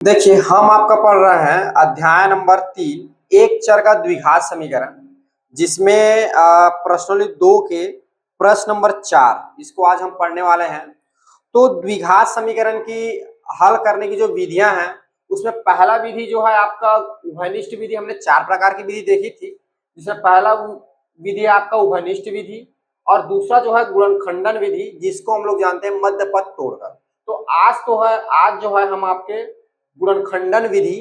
देखिए हम आपका पढ़ रहे हैं अध्याय नंबर 3 एक चर का द्विघात समीकरण जिसमें प्रश्नों 2 के प्रश्न नंबर 4 इसको आज हम पढ़ने वाले हैं। तो द्विघात समीकरण की हल करने की जो विधियां हैं उसमें पहला विधि जो है आपका उभयनिष्ठ विधि। हमने 4 प्रकार की विधि देखी थी जिसमें पहला विधि है आपका उभयनिष्ठ विधि और दूसरा जो है गुणनखंडन विधि जिसको हम लोग जानते हैं मध्य पद तोड़कर। तो आज जो है हम आपके गुणनखंडन विधि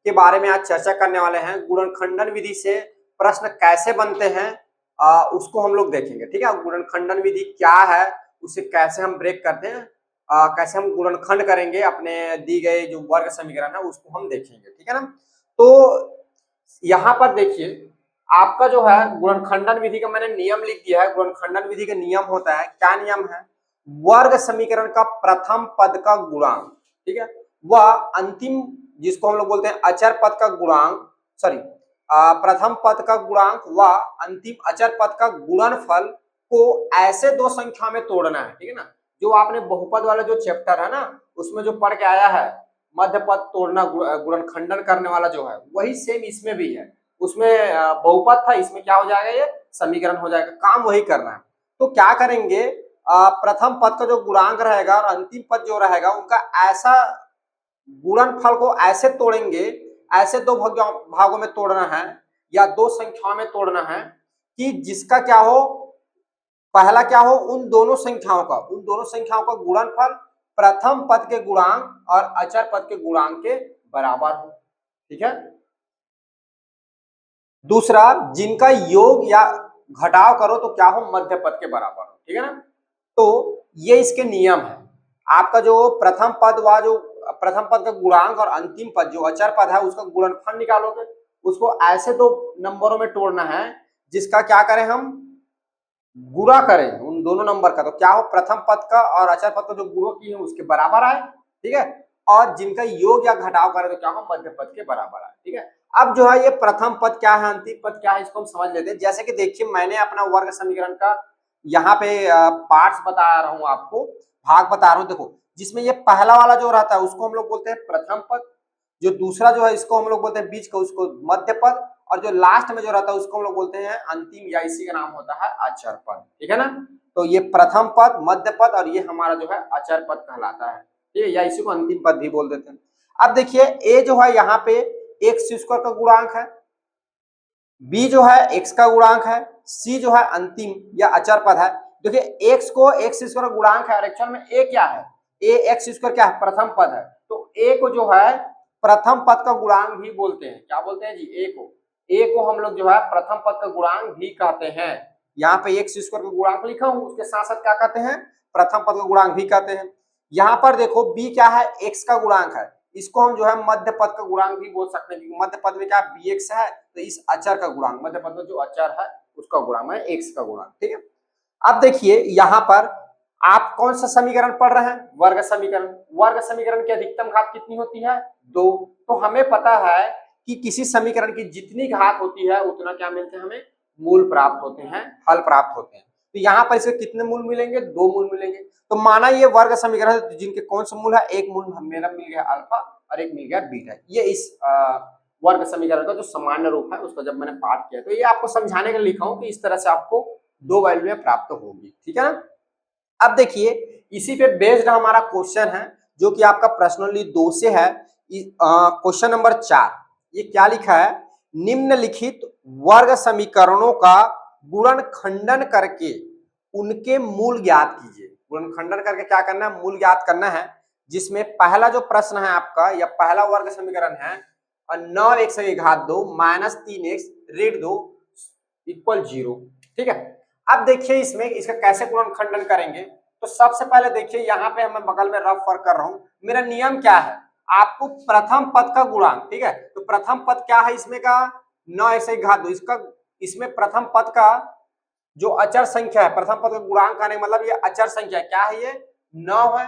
के बारे में आज चर्चा करने वाले हैं। गुणनखंडन विधि से प्रश्न कैसे बनते हैं उसको हम लोग देखेंगे। ठीक है, गुणनखंडन विधि क्या है, उसे कैसे हम ब्रेक करते हैं, कैसे हम गुणनखंड करेंगे अपने दी गए जो वर्ग समीकरण है उसको हम देखेंगे। ठीक है ना। तो यहाँ पर देखिए आपका जो है गुणनखंडन विधि का मैंने नियम लिख दिया है। गुणनखंडन विधि का नियम होता है, क्या नियम है, वर्ग समीकरण का प्रथम पद का गुणांक, ठीक है, वह अंतिम जिसको हम लोग बोलते हैं अचर पद का गुणांक, सॉरी प्रथम पद का गुणांक व अंतिम अचर पद का गुणनफल को ऐसे दो संख्या में तोड़ना है। ठीक है ना। जो आपने बहुपद वाला जो चैप्टर है ना उसमें जो पढ़ के आया है मध्य पद तोड़ना गुणनखंडन करने वाला जो है वही सेम इसमें भी है। उसमें बहुपद था, इसमें क्या हो जाएगा, ये समीकरण हो जाएगा। काम वही करना है। तो क्या करेंगे, प्रथम पद का जो गुणांक रहेगा और अंतिम पद जो रहेगा उनका ऐसा गुणनफल को ऐसे तोड़ेंगे, ऐसे दो भागों में तोड़ना है या दो संख्याओं में तोड़ना है कि जिसका क्या हो, पहला क्या हो, उन दोनों संख्याओं का गुणनफल प्रथम पद के गुणांक और अचर पद के गुणांक के बराबर हो। ठीक है। दूसरा, जिनका योग या घटाव करो तो क्या हो, मध्य पद के बराबर हो। ठीक है ना। तो ये इसके नियम है। आपका जो प्रथम पद व जो प्रथम पद का गुणांक और अंतिम पद जो अचर पद है उसका गुणनफल निकालोगे, उसको ऐसे दो नंबरों में तोड़ना है जिसका क्या करें, हम गुणा करें उन दोनों नंबर का। तो क्या हो, प्रथम पद का और अचर पद का जो गुणा किए उसके बराबर आए। ठीक है। और जिनका योग या घटाव करें तो क्या हो, मध्य पद के बराबर आए। ठीक है। अब जो है ये प्रथम पद क्या है, अंतिम पद क्या है, इसको हम समझ लेते हैं। जैसे कि देखिए मैंने अपना वर्ग समीकरण का यहाँ पे पार्ट्स बता रहा हूँ आपको, भाग बता रहा हूँ। देखो जिसमें ये पहला वाला जो रहता है उसको हम लोग बोलते हैं प्रथम पद, जो दूसरा जो है इसको हम लोग बोलते हैं बीच का उसको मध्य पद, और जो लास्ट में जो रहता है उसको हम लोग बोलते हैं अंतिम, या इसी का नाम होता है अचर पद। ठीक है ना। तो ये प्रथम पद, मध्य पद और ये हमारा जो है अचर पद कहलाता है। ठीक है, या इसी को अंतिम पद भी बोल देते हैं। अब देखिए ए जो है यहाँ पे एक्स स्क्वायर का गुणांक है, बी जो है एक्स का गुणांक है, सी जो है अंतिम या अचर पद है। देखिए एक्स को एक्स स्क्वायर का गुणांक है और एक्चुअल में ए क्या है, ए एक्स स्क्वायर क्या है, प्रथम पद है। तो ए को जो है प्रथम पद का गुणांक भी बोलते हैं। क्या बोलते हैं जी, ए को हम लोग जो है प्रथम पद का गुणांक भी कहते हैं। यहाँ पे एक्स स्क्वायर का गुणांक लिखा हूं, उसके साथ साथ क्या कहते हैं, प्रथम पद का गुणांक भी कहते हैं। यहाँ पर देखो बी क्या है, एक्स का गुणांक है, इसको हम जो है मध्य पद का गुणांक भी बोल सकते हैं, क्योंकि मध्य पद में क्या बी एक्स है, तो इस अचर का गुणांक, मध्य पद में जो अचर है उसका गुणांक है एक्स का गुणांक। ठीक है। अब देखिए यहाँ पर आप कौन सा समीकरण पढ़ रहे हैं, वर्ग समीकरण। वर्ग समीकरण की अधिकतम घात कितनी होती है, 2। तो हमें पता है कि किसी समीकरण की जितनी घात होती है उतना क्या मिलते हैं, हमें मूल प्राप्त होते हैं, हल प्राप्त होते हैं। तो यहाँ पर इसके कितने मूल मिलेंगे, 2 मूल मिलेंगे। तो माना ये वर्ग समीकरण है जिनके कौन से मूल है, एक मूल मेरा मिल गया अल्फा और एक मिल गया बीटा। ये इस वर्ग समीकरण का जो सामान्य रूप है उसको जब मैंने पाठ किया तो ये आपको समझाने के लिए लिखा हूं कि इस तरह से आपको 2 वैल्यू में प्राप्त होगी। ठीक है ना। अब देखिए इसी पे बेस्ड हमारा क्वेश्चन है जो कि आपका प्रश्नोत्तरी 2 से है। क्वेश्चन नंबर 4 ये क्या लिखा है, निम्नलिखित वर्ग समीकरणों का गुणनखंडन करके उनके मूल ज्ञात कीजिए। गुणनखंडन करके क्या करना है, मूल ज्ञात करना है। जिसमें पहला जो प्रश्न है आपका या पहला वर्ग समीकरण है 9x की घात 2 माइनस 3x ऋण 2 इक्वल 0। ठीक है। अब देखिए इसमें इसका कैसे गुणनखंडन करेंगे। तो सबसे पहले देखिए यहाँ पे मैं बगल में रफ वर्क कर रहा हूं। मेरा नियम क्या है, आपको प्रथम पद का गुणांक, ठीक है, तो प्रथम पद क्या है इसमें का 9x की घात 2, इसका इसमें प्रथम पद का जो अचर संख्या है, प्रथम पद का गुणांक आने का मतलब ये अचर संख्या क्या है, ये 9 है।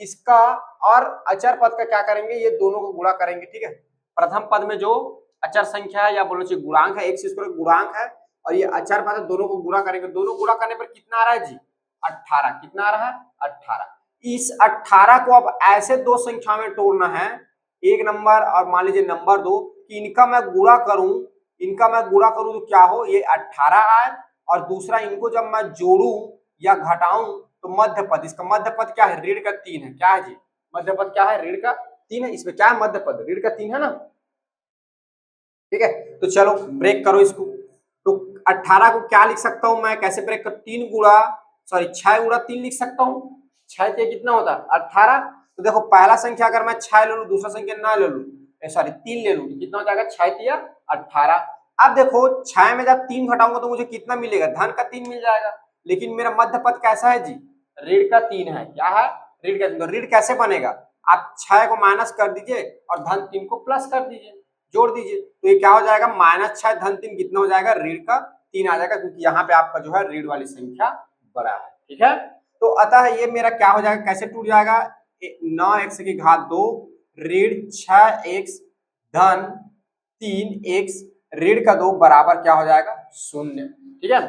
इसका और अचर पद का क्या करेंगे, ये दोनों को गुणा करेंगे। ठीक है। प्रथम पद में जो अचर संख्या है या बोलो चाहिए गुणांक है, एक्स स्क्वायर गुणांक है, और ये अचर पद है, दोनों को गुणा करेंगे। दोनों गुणा करने पर कितना आ रहा है जी, 18। कितना आ रहा है, 18। इस 18 को अब ऐसे दो संख्या में तोड़ना है एक नंबर और मान लीजिए नंबर 2 कि इनका मैं गुणा करूं तो क्या हो, ये 18 आए, और दूसरा इनको जब मैं जोड़ू या घटाऊं तो मध्य पद, इसका मध्य पद क्या है, ऋण का 3 है। क्या है जी, मध्य पद क्या है, ऋण का 3 है। इसमें क्या है, मध्य पद ऋण का 3 है ना। ठीक है, तो चलो ब्रेक करो इसको। तो 18 को क्या लिख सकता हूं मैं, कैसे ब्रेक कर, 6 गुणा 3 लिख सकता हूँ। 6 से कितना होता है 18। तो देखो पहला संख्या अगर मैं 6 ले लूं, दूसरा संख्या ना ले लूं, सॉरी 3 ले लूं, तो कितना हो जाएगा, 6 18। अब देखो 6 में जब 3 घटाऊंगा तो मुझे कितना मिलेगा, धन का 3 मिल जाएगा। लेकिन मेरा मध्य पद कैसा है जी, ऋण का 3 है। क्या है, ऋण का 3। तो ऋण कैसे बनेगा, आप 6 को माइनस कर दीजिए और धन 3 को प्लस कर दीजिए, जोड़ दीजिए, तो ये क्या हो जाएगा, -6 धन 3 कितना हो जाएगा, ऋण का 3 आ जाएगा, क्योंकि यहाँ पे आपका जो है ऋण वाली संख्या बड़ा है। ठीक है, तो अतः ये मेरा क्या हो जाएगा, कैसे टूट जाएगा, 9x की घात 2 ऋण 6x धन 3x ऋण का 2 बराबर क्या हो जाएगा, 0। ठीक है,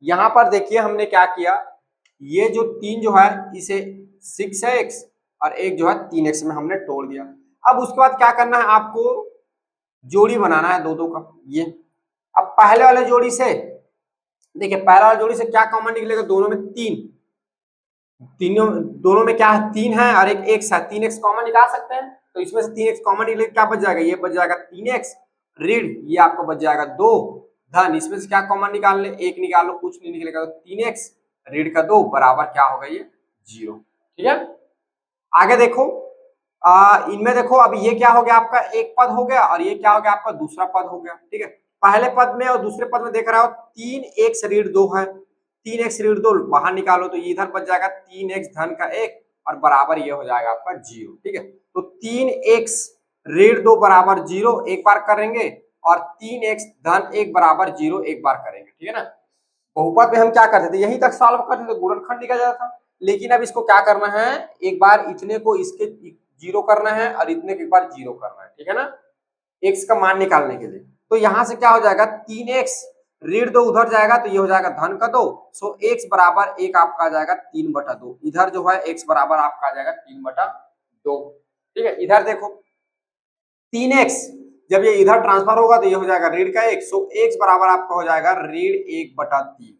यहां पर देखिए हमने क्या किया, ये जो 3 जो है इसे 6x और एक जो है 3x में हमने तोड़ दिया। अब उसके बाद क्या करना है, आपको जोड़ी बनाना है दो का। ये अब पहले वाले जोड़ी से देखिए, पहले वाले जोड़ी से क्या कॉमन निकलेगा, दोनों में 3, तीनों दोनों में क्या है, 3 है और एक x है, 3x कॉमन निकाल सकते हैं। तो इसमें से 3x कॉमन निकले क्या बच जाएगा, ये बच जाएगा 3x ऋण, ये आपको बच जाएगा 2 धन, इसमें से क्या कॉमन निकाल ले, 1 निकाल लो, कुछ नहीं निकलेगा, तो 3x ऋण का 2 बराबर क्या होगा, ये 0। ठीक है, आगे देखो, इनमें देखो अब ये क्या हो गया, आपका एक पद हो गया और ये क्या हो गया, आपका दूसरा पद हो गया। ठीक है, पहले पद में और दूसरे पद में देख रहा हो 3x ऋण 2 है, 3x ऋण 2 बाहर निकालो तो इधर बच जाएगा 3x धन का 1 और बराबर ये हो जाएगा आपका 0। ठीक है, तो 3x ऋण 2 बराबर 0 एक बार करेंगे और 3x धन 1 बराबर 0 एक बार करेंगे। ठीक है ना, बहुपद में हम क्या करते थे, यहीं तक सॉल्व करते थे, गुणनखंड निकल जाता था। लेकिन अब इसको क्या करना है, एक बार इतने को इसके 0 करना है और इतने को एक बार 0 करना है। ठीक है ना, x का मान निकालने के लिए। तो यहां से क्या हो जाएगा, 3x ऋण 2 उधर जाएगा तो ये हो जाएगा धन का 2, सो x बराबर 1 आपका आ जाएगा 3/2। इधर जो है x बराबर आपका आ जाएगा 3/2। ठीक है, इधर देखो 3x जब ये इधर ट्रांसफर होगा तो ये हो जाएगा ऋण का 1, सो x बराबर आपका हो जाएगा ऋण 1/3।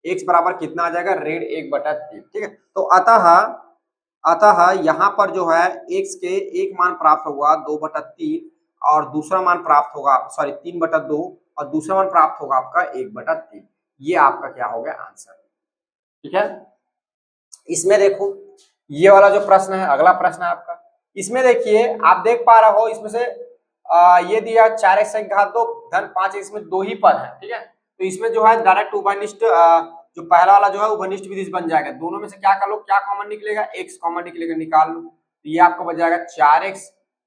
x बराबर कितना आ जाएगा, ऋण 1/3। ठीक है, तो अतः यहाँ पर जो है x के एक मान प्राप्त होगा 2/3 और दूसरा मान प्राप्त होगा, सॉरी 3/2 और दूसरा मान प्राप्त होगा आपका 1/3। ये आपका क्या हो गया आंसर। ठीक है, इसमें देखो ये वाला जो प्रश्न है, अगला प्रश्न है आपका, इसमें देखिए आप देख पा रहे हो, इसमें से ये दिया 4x की घात 2 धन 5, इसमें 2 ही पद है। ठीक है, तो इसमें जो है डायरेक्ट उभयनिष्ठ, जो पहला वाला जो है उभयनिष्ठ विधि से बन जाएगा। दोनों में से क्या कर लो, क्या कॉमन निकलेगा, x कॉमन निकलेगा, निकाल लो, तो ये आपको बच जाएगा 4x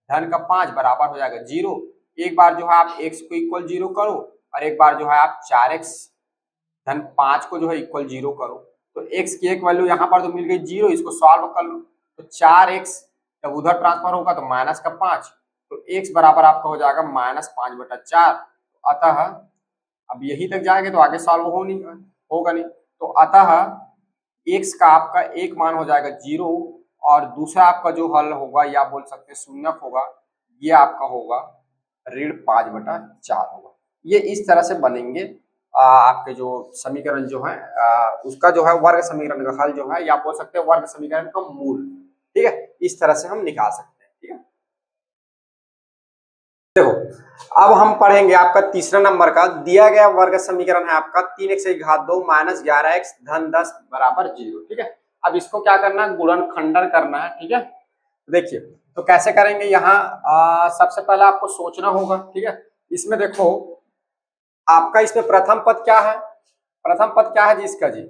धन का 5 बराबर हो जाएगा 0। एक बार जो है आप x को इक्वल 0 करो और एक बार जो है आप 4x धन 5 को जो है इक्वल 0 करो, तो x की एक वैल्यू यहाँ पर तो मिल गई 0, इसको सॉल्व कर लो, तो 4x जब उधर ट्रांसफर होगा तो -5, तो x बराबर आपका हो जाएगा -5/4। अतः अब यही तक जाएंगे तो आगे सॉल्व होगा नहीं, तो अतः x का आपका एक मान हो जाएगा 0 और दूसरा आपका जो हल होगा या बोल सकते हैं शून्यक होगा, ये आपका होगा ऋण 5/4 होगा। ये इस तरह से बनेंगे आपके जो समीकरण जो है, उसका जो है वर्ग समीकरण का हल जो है, या बोल सकते हैं वर्ग समीकरण का मूल। ठीक है, इस तरह से हम निकाल सकते हैं। ठीक है, देखो अब हम पढ़ेंगे आपका तीसरा नंबर का, दिया गया वर्ग समीकरण है आपका 3x की घात 2 -11x धन 10 बराबर 0। ठीक है, अब इसको क्या करना है, गुणनखंडन करना है। ठीक है, देखिए तो कैसे करेंगे, यहाँ सबसे पहले आपको सोचना होगा। ठीक है, इसमें देखो आपका इसमें प्रथम पद क्या है, प्रथम पद क्या है जी, इसका जी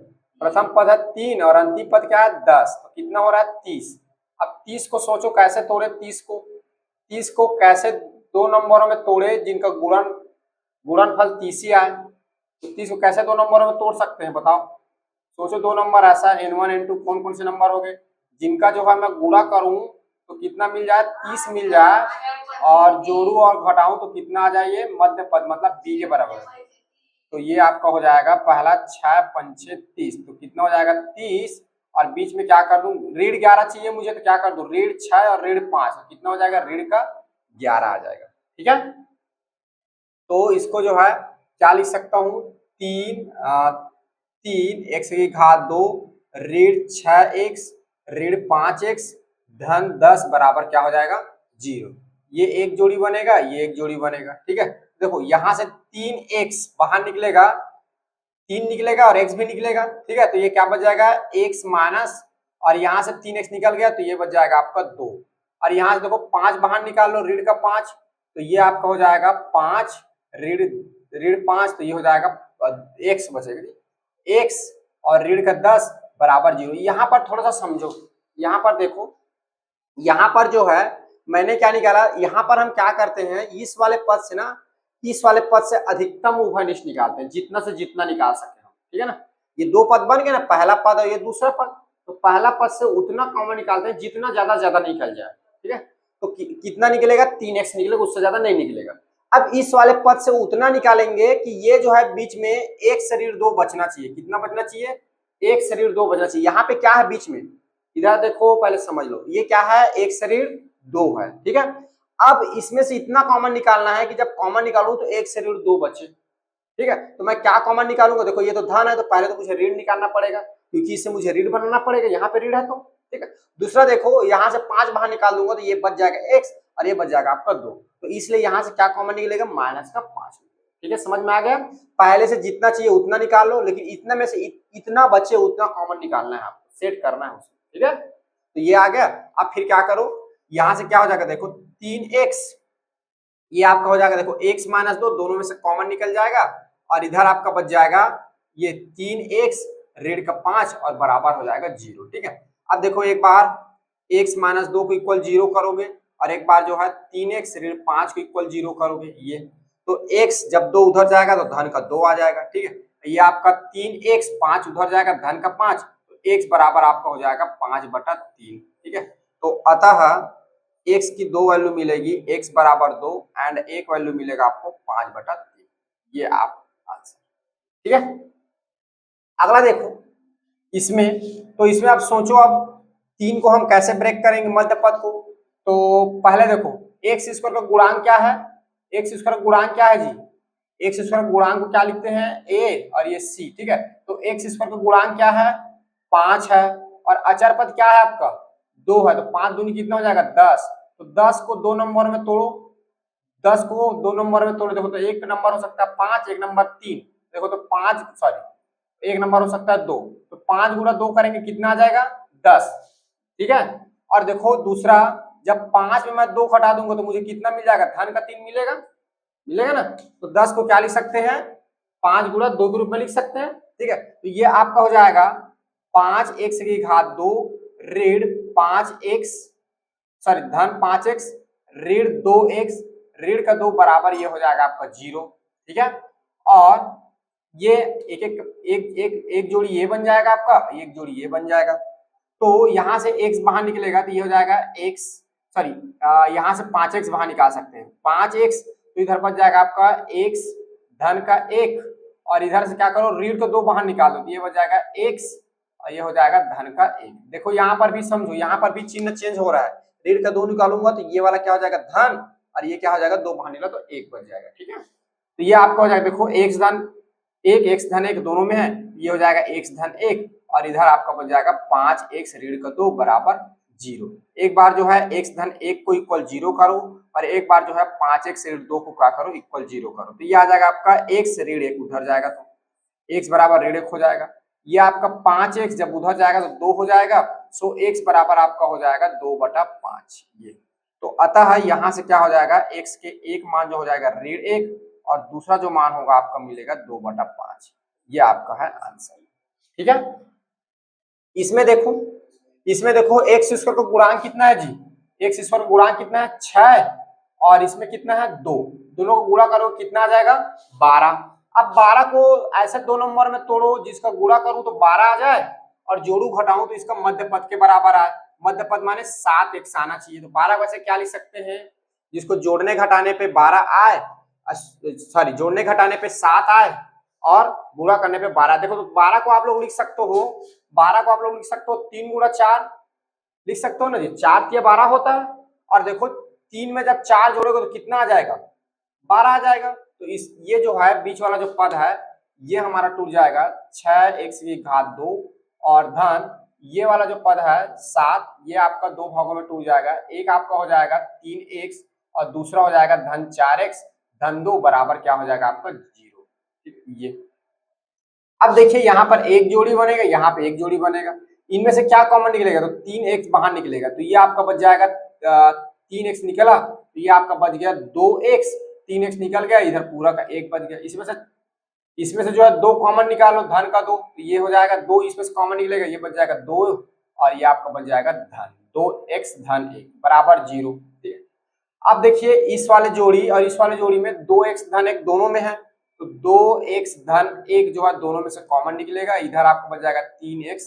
प्रथम पद है 3 और अंतिम पद क्या है 10, तो कितना हो रहा है 30। अब 30 को सोचो कैसे तोड़े, 30 को कैसे दो नंबरों में तोड़े जिनका गुणनफल 30 ही आए, तो 30 को कैसे दो नंबरों में तोड़ सकते हैं बताओ, सोचो दो नंबर ऐसा n1 n2 कौन कौन से नंबर हो गए जिनका जो है मैं गुणा करूं तो कितना मिल जाए, 30 मिल जाए, और जोड़ू और घटाऊं तो कितना आ जाए, ये मध्य पद मतलब b के बराबर है। तो ये आपका हो जाएगा पहला 6 5 30, तो कितना हो जाएगा 30, और बीच में क्या कर दूं, ऋण 11 चाहिए मुझे, तो क्या कर दूं ऋण 6 और ऋण 5, तो कितना हो जाएगा ऋण का 11 आ जाएगा। ठीक है, तो इसको जो है क्या लिख सकता हूँ, 3 एक्स की घात 2 ऋण 6x ऋण 5x धन 10 बराबर क्या हो जाएगा 0। ये एक जोड़ी बनेगा, ये एक जोड़ी बनेगा। ठीक है, देखो यहां से 3x बाहर निकलेगा, 3 निकलेगा और x भी निकलेगा। ठीक है, तो ये क्या बच जाएगा x माइनस, और यहाँ से 3x निकल गया तो ये बच जाएगा आपका 2, और यहाँ से देखो 5 बाहर निकाल लो, ऋण का 5, तो ये आपका हो जाएगा 5 ऋण ऋण 5, तो ये हो जाएगा x बचेगा, x और ऋण का 10 बराबर 0। यहाँ पर थोड़ा सा समझो, यहाँ पर देखो, यहाँ पर जो है मैंने क्या निकाला, यहाँ पर हम क्या करते हैं, इस वाले पद से ना इस वाले पद से अधिकतम उभयनिष्ठ निकालते हैं, जितना से जितना निकाल सके हम। ठीक है ना, ये दो पद बन गए ना, पहला पद और ये दूसरा पद, तो पहला पद से उतना कॉमन निकालते हैं जितना ज्यादा निकल जाए। ठीक है, तो कितना निकलेगा 3x निकलेगा, उससे ज्यादा नहीं निकलेगा। अब इस वाले पद से उतना निकालेंगे कि ये जो है बीच में एक शरीर 2 बचना चाहिए। कितना बचना चाहिए, एक शरीर 2 बचना चाहिए। यहाँ पे क्या है बीच में, इधर देखो पहले समझ लो, ये क्या है एक शरीर 2 है। ठीक है, अब इसमें से इतना कॉमन निकालना है कि जब कॉमन निकालूं तो एक शरीर 2 बचे। ठीक है, तो मैं क्या कॉमन निकालूंगा, देखो ये तो धन है, तो पहले तो मुझे ऋण निकालना पड़ेगा, क्योंकि इससे मुझे ऋण बनाना पड़ेगा, यहाँ पे ऋण है तो। ठीक है, दूसरा देखो यहाँ से 5 बाहर निकाल दूंगा तो ये बच जाएगा x और ये बच जाएगा आपका 2, तो इसलिए यहाँ से क्या कॉमन निकलेगा माइनस का 5। ठीक है, समझ में आ गया, पहले से जितना चाहिए उतना निकाल लो, लेकिन इतने में से इतना बचे उतना कॉमन निकालना है, आपको सेट करना है उसे। ठीक है, तो ये आ गया। अब फिर क्या करो, यहां से क्या हो जाएगा, देखो 3x, ये आपका हो जाएगा, देखो x माइनस 2 दोनों में से कॉमन निकल जाएगा, और इधर आपका बच जाएगा ये 3x ऋण का 5 और बराबर हो जाएगा 0। ठीक है, अब देखो एक बार x माइनस 2 को इक्वल 0 करोगे, और एक बार जो है 3x ऋण 5 को इक्वल 0 करोगे, ये तो x जब 2 उधर जाएगा तो धन का 2 आ जाएगा। ठीक है, ये आपका 3x 5 उधर जाएगा धन का 5, तो x बराबर आपका हो जाएगा 5/3। ठीक है, तो अतः x की 2 वैल्यू मिलेगी, x बराबर 2 एंड एक वैल्यू मिलेगा आपको 5/3। ये आप आंसर। ठीक है, अगला देखो इसमें, तो इसमें आप सोचो, अब 3 को हम कैसे ब्रेक करेंगे मध्य पद को। तो पहले देखो एक्स स्क्वायर का गुणांक क्या है, एक्स स्क्वायर का गुणांक क्या है जी, एक्स स्क्वायर गुणांक को क्या लिखते हैं a और ये c। ठीक है, तो एक्स स्क्वायर का गुणांक क्या है 5 है, और अचर पद क्या है आपका 2 है, तो 5 दूनी कितना हो जाएगा 10, तो 10 को 2 नंबर में तोड़ो, 10 को 2 नंबर में तोड़ो, देखो तो एक नंबर हो सकता है 5, एक नंबर 3, देखो तो 5 सॉरी एक नंबर हो सकता है 2, तो 5 गुणा 2 करेंगे कितना आ जाएगा 10। ठीक है, और देखो दूसरा, जब 5 में मैं 2 घटा दूंगा तो मुझे कितना मिल जाएगा धन का 3 मिलेगा, मिलेगा ना, तो 10 को क्या लिख सकते हैं 5 गुणा 2 के रूप में लिख सकते हैं। ठीक है, तो ये आपका हो जाएगा 5x की घात 2 ऋण 5x सॉरी धन 5x ऋण 2x ऋण का 2 बराबर ये हो जाएगा आपका 0। ठीक है, और ये एक एक एक एक एक जोड़ी ये बन जाएगा आपका, एक जोड़ी ये बन जाएगा, तो यहां से x बाहर निकलेगा तो ये हो जाएगा x सॉरी यहां से 5x बाहर निकाल सकते हैं, 5x, तो इधर बच जाएगा आपका x धन का 1, और इधर से क्या करो ऋण को 2 बाहर निकाल दो, तो ये बच जाएगा x और ये हो जाएगा धन का 1। देखो यहाँ पर भी समझो, यहाँ पर भी चिन्ह चेंज हो रहा है, ऋण का 2 निकालूंगा तो ये वाला क्या हो जाएगा धन, और ये क्या हो जाएगा 2 बाहर निकाला तो 1 बच जाएगा। ठीक है, तो ये आपका हो जाएगा, देखो x धन 1 x धन 1 दोनों में है, ये हो जाएगा x धन 1, और इधर आपका बच जाएगा 5x ऋण का 2 बराबर 0। एक बार जो है x धन 1 को इक्वल 0 करो, और एक बार जो है 5x ऋण 2 को क्या करो इक्वल 0 करो, तो ये आ जाएगा आपका x ऋण 1 उधर जाएगा तो x बराबर ऋण 1 हो जाएगा, ये आपका 5x जब उधर जाएगा तो 2 हो जाएगा, सो x बराबर आपका हो जाएगा 2/5। ये तो अतः यहां से क्या हो जाएगा x के एक मान जो हो जाएगा ऋण 1, और दूसरा जो मान होगा आपका मिलेगा 2/5। ये आपका है आंसर। ठीक है, इसमें देखो एक्स स्क्वायर का गुणांक कितना है जी, एक्स स्क्वायर का गुणांक कितना है 6, और इसमें कितना है 2, दोनों को गुणा करो कितना आ जाएगा 12। अब 12 को ऐसे 2 नंबर में तोड़ो जिसका गुणा करूं तो 12 आ जाए, और जोड़ू घटाऊं तो इसका मध्य पद के बराबर आए, मध्य पद माने 7x आना चाहिए, तो 12 वैसे क्या लिख सकते हैं, जिसको जोड़ने घटाने पे 12 आए, सॉरी जोड़ने घटाने पे 7 आए और गुणा करने पे 12। देखो तो 12 को आप लोग लिख सकते हो, 12 को आप लोग लिख सकते हो 3 गुणा 4 लिख सकते हो ना जी, 4 तिया 12 होता है, और देखो 3 में जब 4 जोड़ोगे तो कितना आ जाएगा, 12 आ जाएगा। तो इस ये जो है बीच वाला जो पद है ये हमारा टूट जाएगा 6x की घात 2 और धन ये वाला जो पद है 7, ये आपका दो भागों में टूट जाएगा। एक आपका हो जाएगा 3x और दूसरा हो जाएगा धन 4x धन 2 बराबर क्या हो जाएगा आपका 0। ये अब देखिए यहाँ पर एक जोड़ी बनेगा, यहाँ पे एक जोड़ी बनेगा, इनमें से क्या कॉमन निकलेगा, तो 3x बाहर निकलेगा, तो ये आपका बच जाएगा 3x निकला, तो ये आपका बच गया 2x, 3x निकल गया, इधर पूरा का 1 बच गया। इसमें से जो है 2 कॉमन निकालो, धन का 2, तो ये हो जाएगा 2, इसमें से कॉमन निकलेगा, ये बच जाएगा 2 और ये आपका बच जाएगा धन 2x धन 1 बराबर 0। ठीक है, अब देखिए इस वाले जोड़ी और इस वाले जोड़ी में 2x धन 1 दोनों में है, तो 2x धन 1 जो है दोनों में से कॉमन निकलेगा, इधर आपको बच जाएगा 3x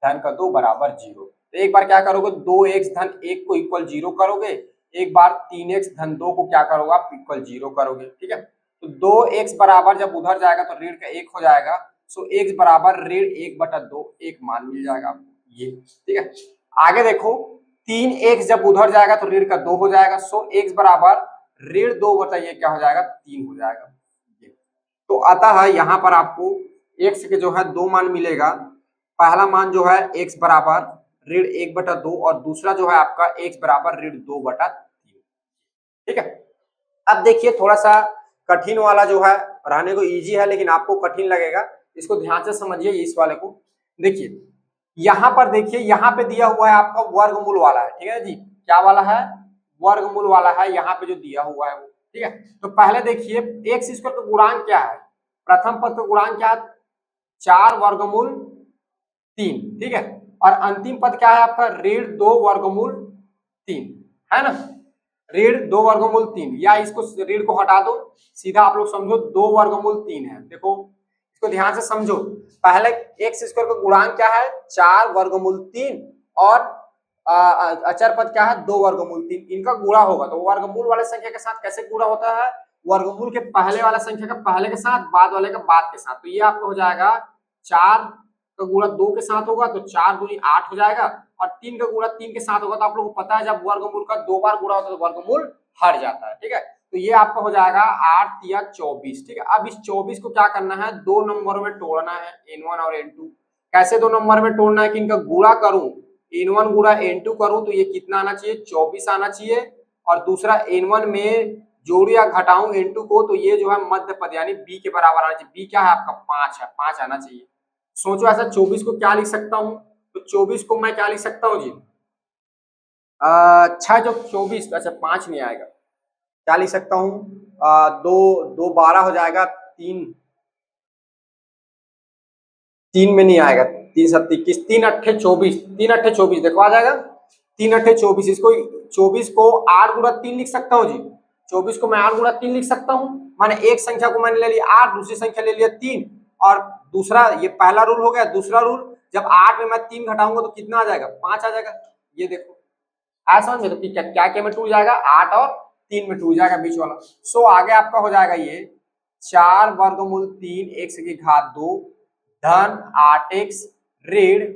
धन का 2 बराबर 0। तो एक बार क्या करोगे, 2x धन 1 को इक्वल 0 करोगे, एक बार 3x धन 2 को क्या करोगे आप इक्वल 0 करोगे। ठीक है, तो 2x बराबर जब उधर जाएगा तो ऋण का 1 हो जाएगा, सो x बराबर ऋण 1/2 एक मान मिल जाएगा आपको ये। ठीक है, आगे देखो 3x जब उधर जाएगा तो ऋण का 2 हो जाएगा, सो x बराबर ऋण 2 बटा ये क्या हो जाएगा 3 हो जाएगा। तो अतः यहाँ पर आपको x के जो है 2 मान मिलेगा, पहला मान जो है x बराबर ऋण 1/2 और दूसरा जो है आपका x बराबर ऋण 2/3। ठीक है, अब देखिए थोड़ा सा कठिन वाला जो है रहने को इजी है लेकिन आपको कठिन लगेगा, इसको ध्यान से समझिए इस वाले को। देखिए यहाँ पर देखिए यहाँ पे दिया हुआ है आपका वर्गमूल वाला है। ठीक है जी, क्या वाला है, वर्गमूल वाला है, यहाँ पे जो दिया हुआ है वो। ठीक है, तो पहले देखिए x स्क्वायर का गुणांक क्या है, प्रथम पद का गुणांक क्या है 4 वर्गमूल 3। ठीक है, और अंतिम पद क्या है आपका ऋण 2 वर्गमूल 3 है ना, ऋण 2 वर्गमूल 3, या इसको ऋण को हटा दो, सीधा आप लोग समझो 2 वर्गमूल 3 है। देखो इसको ध्यान से समझो, पहले x स्क्वायर का गुणांक क्या है 4 वर्गमूल 3 और अचर पद क्या है 2 वर्गमूल 3, इनका गुणा होगा। तो वर्गमूल वाले संख्या के साथ कैसे गुणा होता है, वर्गमूल के पहले वाला संख्या का पहले के साथ, बाद वाले का बाद के साथ। तो ये आपका हो जाएगा 4 का गुणा 2 के साथ होगा तो 4 दूनी 8 हो जाएगा, और 3 का गुणा 3 के साथ होगा तो आप लोगों को पता है जब वर्गमूल का 2 बार गुणा होता है तो वर्गमूल हट जाता है। ठीक है, तो ये आपका हो जाएगा 8 या 24। ठीक है, अब इस 24 को क्या करना है, 2 नंबरों में तोड़ना है, n1 और n2। कैसे 2 नंबर में तोड़ना है कि इनका गुणा करूं, n1 गुणा n2 करूं तो ये कितना आना चाहिए 24 आना चाहिए, और दूसरा n1 में जोड़ या घटाऊं n2 को तो ये जो है मध्य पद यानी b के बराबर आना चाहिए। b क्या है आपका 5 है, 5 आना चाहिए। सोचो ऐसा 24 को क्या लिख सकता हूं, तो 24 को मैं क्या लिख सकता हूं जी, 6 जो 24, अच्छा 5 नहीं आएगा, क्या लिख सकता हूं 2 12 हो जाएगा, 3 में नहीं आएगा, 3 7 21, 3 8 24, 3 8 24 देखो आ जाएगा, 3 8 24। इसको 24 को 8 गुणा 3 लिख सकता हूँ जी, 24 को मैं 8 गुणा 3 लिख सकता हूँ, माने एक संख्या को मैंने ले लिया 8, दूसरी संख्या ले लिया 3, और दूसरा ये पहला रूल हो गया। दूसरा रूल जब 8 में मैं 3 घटाऊंगा तो कितना आ जाएगा 5 आ जाएगा। ये देखो ऐसा समझे, तो क्या क्या में टूट जाएगा 8 और 3 में टूट जाएगा बीच वाला। सो आगे आपका हो जाएगा ये 4 वर्गमूल 3 x की घात 2 धन 8x ऋण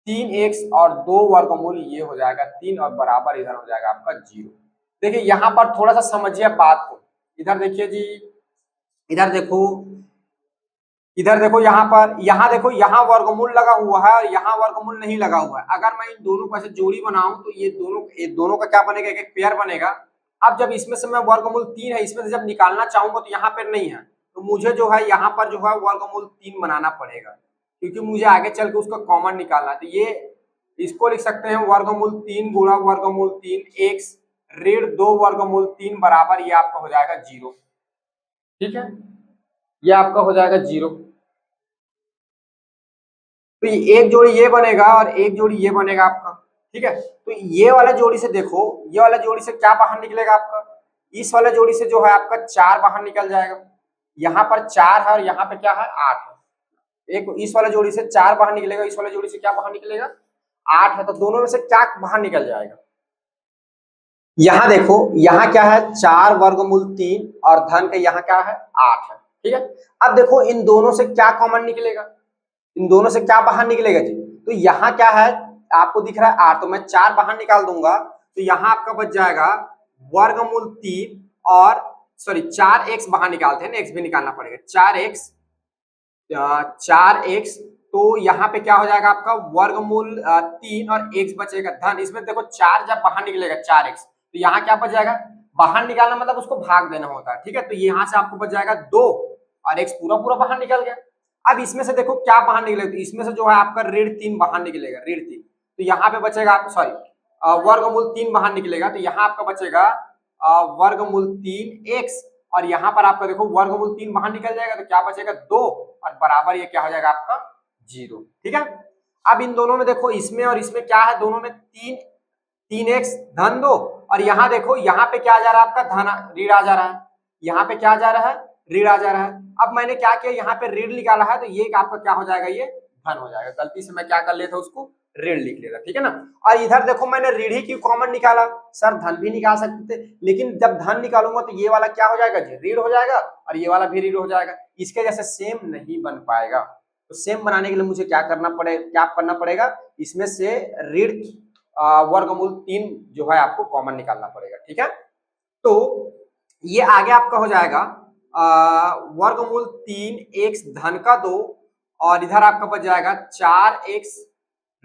3x और 2 वर्गमूल ये हो जाएगा 3 और बराबर इधर हो जाएगा आपका 0। देखिए यहाँ पर थोड़ा सा समझिए बात को, इधर देखिए जी, इधर देखो यहाँ पर, यहाँ देखो यहाँ वर्गमूल लगा हुआ है और यहाँ वर्गमूल नहीं लगा हुआ है। अगर मैं इन दोनों को ऐसे जोड़ी बनाऊं तो ये दोनों का क्या बनेगा, एक पेयर बनेगा। अब जब इसमें से मैं वर्गमूल 3 है इसमें से जब निकालना चाहूंगा तो यहाँ पर नहीं है, तो मुझे जो है यहाँ पर जो है वर्गमूल 3 बनाना पड़ेगा, क्योंकि मुझे आगे चल के उसका कॉमन निकालना है। तो ये इसको लिख सकते हैं वर्गमूल 3 गुणा वर्गमूल 3 x ऋण 2 वर्गमूल 3 बराबर ये आपका हो जाएगा 0। ठीक है, ये आपका हो जाएगा 0। तो ये एक जोड़ी ये बनेगा और एक जोड़ी ये बनेगा आपका। ठीक है, तो ये वाला जोड़ी से देखो, ये वाला जोड़ी से क्या बाहर निकलेगा आपका, इस वाले जोड़ी से जो है आपका 4 बाहर निकल जाएगा, यहाँ पर 4 है और यहाँ पे क्या है 8 है। एक इस वाले जोड़ी से 4 बाहर निकलेगा, इस वाले जोड़ी से क्या बाहर निकलेगा 8 है, तो दोनों में से क्या बाहर निकल जाएगा। यहाँ देखो यहाँ क्या है 4 वर्गमूल 3 और धन का यहाँ क्या है 8 है। ठीक है, अब देखो इन दोनों से क्या कॉमन निकलेगा, इन दोनों से क्या बाहर निकलेगा जी, तो यहाँ क्या है आपको दिख रहा है 8, तो मैं 4 बाहर निकाल दूंगा तो यहाँ आपका बच जाएगा वर्गमूल 3 और सॉरी 4x बाहर निकालते हैं ना, x भी निकालना पड़ेगा, 4x तो यहाँ पे क्या हो जाएगा आपका वर्गमूल 3 और x बचेगा धन। इसमें देखो 4 जब बाहर निकलेगा 4x तो यहाँ क्या बच जाएगा, बाहर निकालना मतलब उसको भाग देना होता है, ठीक है। तो यहाँ से आपको बच जाएगा 2 और x पूरा पूरा बाहर निकल गया। अब इसमें से देखो क्या बाहर निकलेगा, तो इसमें से जो है आपका ऋण 3 बाहर निकलेगा, ऋण 3, तो यहाँ पे बचेगा आपको सॉरी वर्गमूल 3 बाहर निकलेगा, तो यहाँ आपका बचेगा वर्गमूल 3x और यहाँ पर आपका देखो वर्गमूल 3 बाहर निकल जाएगा तो क्या बचेगा 2 और बराबर ये क्या हो जाएगा आपका 0, ठीक है। अब इन दोनों में देखो इसमें और इसमें क्या है, दोनों में 3x धन 2 और यहाँ देखो यहाँ पे क्या आ जा रहा है आपका धन ऋण आ जा रहा है, यहाँ पे क्या आ जा रहा है ऋण आ जा रहा है। अब मैंने क्या किया यहाँ पे ऋण निकाला है तो ये आपका क्या हो जाएगा, ये धन हो जाएगा, गलती से मैं क्या कर लेता उसको ऋण लिख लेता, ठीक है ना। और इधर देखो मैंने ऋण ही क्यों कॉमन निकाला, सर धन भी निकाल सकते थे लेकिन जब धन निकालूंगा तो ये वाला क्या हो जाएगा जी ऋण हो जाएगा और ये वाला भी ऋण हो जाएगा, इसके जैसे सेम नहीं बन पाएगा। तो सेम बनाने के लिए मुझे क्या करना पड़ेगा, इसमें से ऋण वर्गमूल 3 जो है आपको कॉमन निकालना पड़ेगा, ठीक है। तो ये आगे आपका हो जाएगा वर्गमूल 3x धन का 2 और इधर आपका बच जाएगा 4x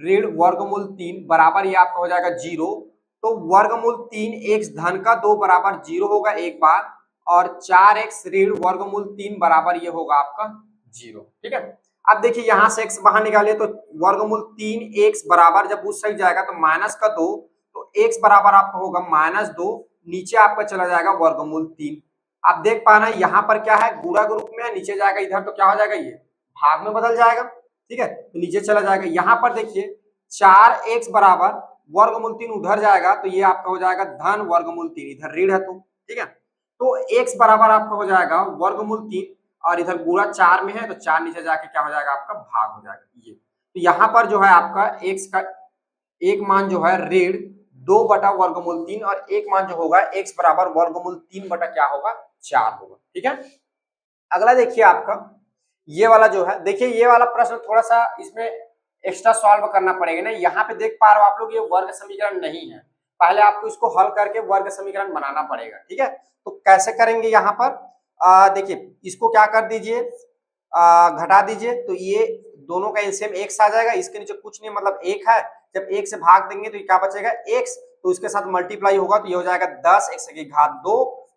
ऋण वर्गमूल 3 बराबर ये आपका हो जाएगा 0। तो वर्गमूल 3x धन का 2 बराबर 0 होगा एक बार और 4x ऋण वर्गमूल 3 बराबर ये होगा आपका 0, ठीक है। अब देखिए यहाँ से x बाहर निकालिए तो वर्गमूल 3x बराबर जब उस साइड जाएगा तो माइनस का 2 तो x बराबर आपका होगा -2, नीचे आपका चला जाएगा वर्गमूल 3। आप देख पा रहे हैं यहाँ पर क्या है गुणा के रूप में है, नीचे जाएगा इधर तो क्या हो जाएगा ये भाग में बदल जाएगा, ठीक है, तो नीचे चला जाएगा। यहाँ पर देखिए 4x बराबर वर्गमूल 3 उधर जाएगा तो ये आपका हो जाएगा धन वर्गमूल 3, इधर ऋण है तो, ठीक है। तो x बराबर आपका हो जाएगा वर्गमूल 3 और इधर गुणा 4 में है तो 4 नीचे जाके क्या हो जाएगा आपका भाग हो जाएगा ये। तो यहाँ पर जो है आपका x का एक मान जो है ऋण 2 बटा वर्गमूल 3 और एक मान जो होगा x बराबर वर्गमूल 3 बटा क्या होगा 4 होगा, ठीक है। अगला देखिए आपका ये वाला जो है, देखिए ये वाला प्रश्न थोड़ा सा इसमें एक्स्ट्रा सॉल्व करना पड़ेगा ना। यहाँ पे देख पा रहे हो आप लोग ये वर्ग समीकरण नहीं है, पहले आपको इसको हल करके वर्ग समीकरण बनाना पड़ेगा, ठीक है। तो कैसे करेंगे यहाँ पर देखिए इसको क्या कर दीजिए घटा दीजिए तो ये दोनों का एलसीएम x आ जाएगा, इसके नीचे कुछ नहीं मतलब 1 है, जब 1 से भाग देंगे तो ये क्या बचेगा x, तो इसके साथ मल्टीप्लाई होगा तो ये हो जाएगा 10x की घात 2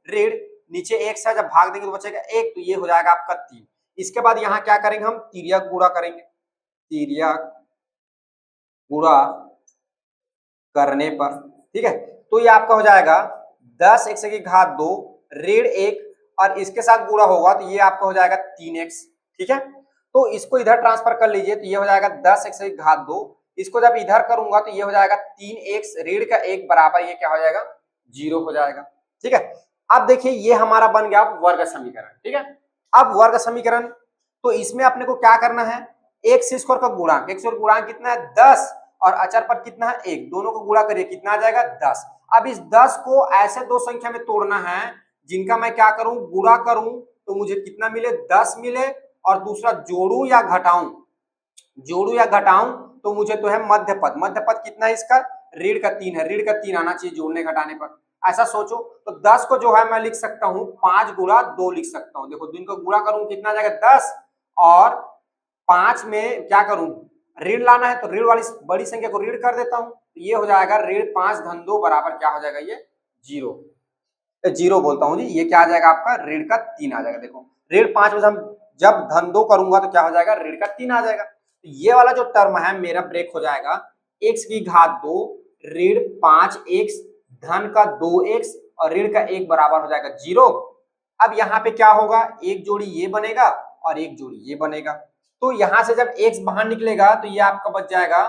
ऋण नीचे x है, जब भाग देंगे तो बचेगा 1 तो ये हो जाएगा आपका 3। इसके बाद यहाँ क्या करेंगे हम तिर्यक गुणा करेंगे, तिर्यक गुणा करने पर, ठीक है, तो ये आपका हो जाएगा 10x की घात 2 ऋण 1 और इसके साथ गुणा होगा तो ये आपका हो जाएगा 3x, ठीक है। तो इसको इधर ट्रांसफर कर लीजिए तो ये हो जाएगा 10x की घात 2, इसको जब इधर करूंगा तो ये हो जाएगा 3x ऋण का 1 बराबर ये क्या हो जाएगा 0 हो जाएगा, ठीक है। अब देखिए ये हमारा बन गया वर्ग समीकरण, ठीक है। अब वर्ग समीकरण तो इसमें अपने को क्या करना है, x स्क्वायर का गुणांक, x स्क्वायर गुणांक कितना है 10 और अचर पर कितना है 1, दोनों को गुणा करिए कितना आ जाएगा 10। अब इस 10 को ऐसे दो संख्या में तोड़ना है जिनका मैं क्या करूं गुणा करूं तो मुझे कितना मिले 10 मिले और दूसरा जोड़ू या घटाऊं तो मुझे तो है मध्य पद कितना है इसका ऋण का 3 है, ऋण का 3 आना चाहिए जोड़ने घटाने पर, ऐसा सोचो। तो 10 को जो है मैं लिख सकता हूं 5 गुणा 2 लिख सकता हूं, देखो दिन को गुणा करूं कितना आ जाएगा 10 और 5 में क्या करूं ऋण लाना है तो ऋण वाली बड़ी संख्या को ऋण कर देता हूं तो ये हो जाएगा ऋण 5 धन 2 बराबर क्या हो जाएगा ये 0 बोलता हूं जी, ये क्या आ जाएगा आपका ऋण का 3 आ जाएगा। देखो ऋण 5 में हम जब धन 2 करूंगा तो क्या हो जाएगा ऋण का 3 आ जाएगा। तो ये वाला जो टर्म है मेरा ब्रेक हो जाएगा x की घात 2 ऋण 5x धन का 2x और ऋण का 1 बराबर हो जाएगा 0। अब यहाँ पे क्या होगा एक जोड़ी ये बनेगा और एक जोड़ी ये बनेगा, तो यहां से जब x बाहर निकलेगा तो ये आपका बच जाएगा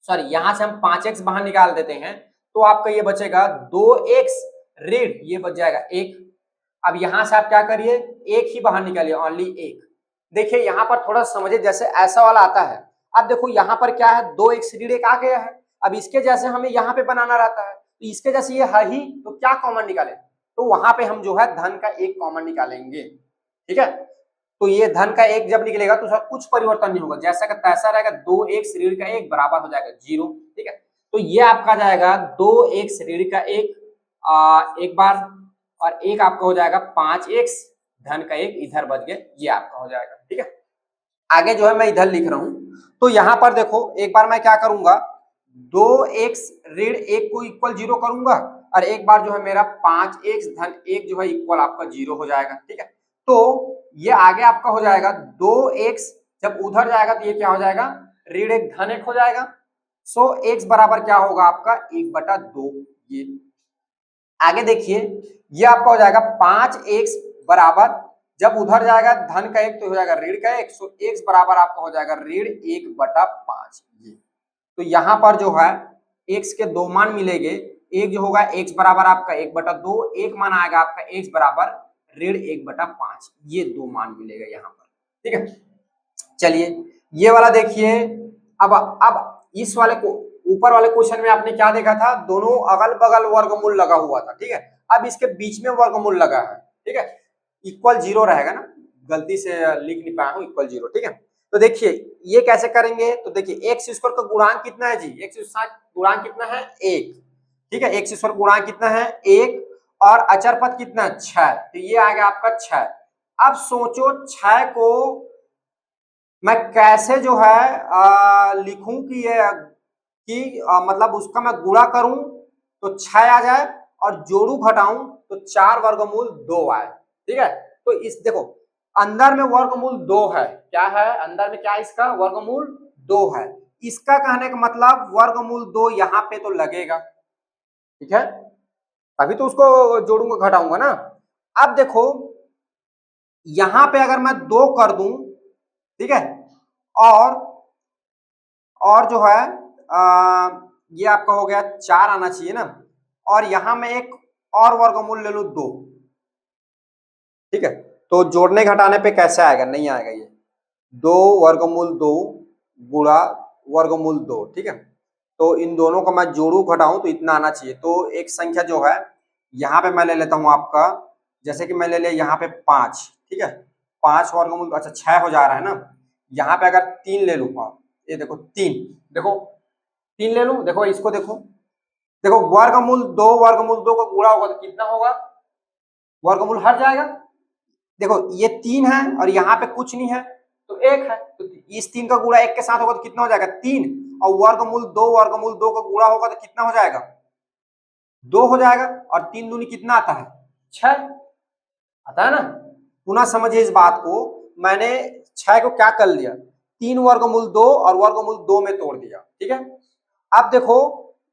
सॉरी यहां से हम 5x बाहर निकाल देते हैं तो आपका ये बचेगा 2x ऋण ये बच जाएगा 1। अब यहां से आप क्या करिए एक ही बाहर निकालिए ओनली 1। देखिए यहाँ पर थोड़ा समझिए जैसे ऐसा वाला आता है, अब देखो यहाँ पर क्या है 2x ऋण 1 आ गया है, अब इसके जैसे हमें यहाँ पे बनाना रहता है तो इसके जैसे ये है ही तो क्या कॉमन निकाले तो वहां पे हम जो है धन का 1 कॉमन निकालेंगे, ठीक है। तो ये धन का 1 जब निकलेगा तो उसका कुछ परिवर्तन नहीं होगा, जैसा का तैसा रहेगा 2x ऋण का 1 बराबर हो जाएगा 0, ठीक है। तो ये आपका जाएगा 2x ऋण का 1 एक बार, और एक आपका हो जाएगा 5x धन का एक इधर बच गया, ये आपका हो जाएगा। ठीक है, आगे जो है मैं इधर लिख रहा हूं, तो यहां पर देखो एक बार मैं क्या करूंगा, 2x ऋण 1 को इक्वल 0 करूंगा, और एक बार जो है मेरा 5x धन 1 जो है इक्वल आपका 0 हो जाएगा। ठीक है, तो ये आगे आपका हो जाएगा 2x, जब उधर जाएगा तो ये क्या हो जाएगा, ऋण 1 धन 1 हो जाएगा। सो x बराबर क्या होगा आपका 1/2। ये आगे देखिए, ये आपका हो जाएगा 5x बराबर, जब उधर जाएगा धन का 1 तो हो जाएगा ऋण का 1, सो x बराबर आपका हो जाएगा ऋण 1/5। ये तो यहाँ पर जो है x के दो मान मिलेंगे, एक जो होगा x बराबर आपका 1/2, एक मान आएगा आपका x बराबर ऋण 1/5, ये दो मान मिलेगा यहाँ पर। ठीक है, चलिए ये वाला देखिए। अब इस वाले को, ऊपर वाले क्वेश्चन में आपने क्या देखा था, दोनों अगल बगल वर्गमूल लगा हुआ था। ठीक है, अब इसके बीच में वर्गमूल लगा है। ठीक है, इक्वल 0 रहेगा ना, गलती से लिख नहीं पाया हूं, इक्वल 0। ठीक है, तो देखिए ये कैसे करेंगे, तो देखिए एक्स स्क्वायर का गुणांक कितना है जी, एक्स गुणांक कितना है 1। ठीक है, एक्स स्क्वायर गुणांक कितना है 1, और अचर पद कितना है 6, तो ये आ गया आपका 6। अब सोचो 6 को मैं कैसे जो है लिखूं कि ये कि मतलब उसका मैं गुणा करूं तो 6 आ जाए, और जोड़ू घटाऊं तो 4 वर्गमूल 2 आए। ठीक है, तो इस देखो अंदर में वर्गमूल 2 है, क्या है अंदर में, क्या इसका वर्गमूल 2 है। इसका कहने का मतलब वर्गमूल 2 यहाँ पे तो लगेगा। ठीक है, तभी तो उसको जोड़ूंगा घटाऊंगा ना। अब देखो यहां पे अगर मैं 2 कर दूं, ठीक है, और जो है ये आपका हो गया 4 आना चाहिए ना, और यहां मैं एक और वर्गमूल ले लू 2। ठीक है, तो जोड़ने घटाने पे कैसे आएगा, नहीं आएगा ये 2 वर्गमूल 2 गुणा वर्गमूल 2। ठीक है, तो इन दोनों को मैं जोड़ू घटाऊं तो इतना आना चाहिए। तो एक संख्या जो है यहाँ पे मैं ले लेता हूँ आपका, जैसे कि मैं ले लिया यहाँ पे 5। ठीक है, 5 वर्गमूल, अच्छा 6 हो जा रहा है ना, यहाँ पे अगर 3 ले लू, हाँ ये देखो 3, देखो 3 ले लू, देखो इसको देखो, देखो वर्गमूल 2 वर्गमूल 2 का गुणा होगा तो कितना होगा, वर्गमूल हट जाएगा। देखो ये 3 है और यहाँ पे कुछ नहीं है तो 1 है, तो इस 3 का गुणा 1 के साथ होगा तो कितना हो जाएगा 3, और वर्गमूल 2 का गुणा होगा तो कितना हो जाएगा 2 हो जाएगा, और 3 दूनी कितना आता है 6 आता है ना। पुनः समझिए इस बात को, मैंने 6 को क्या कर लिया, 3 वर्गमूल 2 और वर्गमूल 2 में तोड़ दिया। ठीक है, अब देखो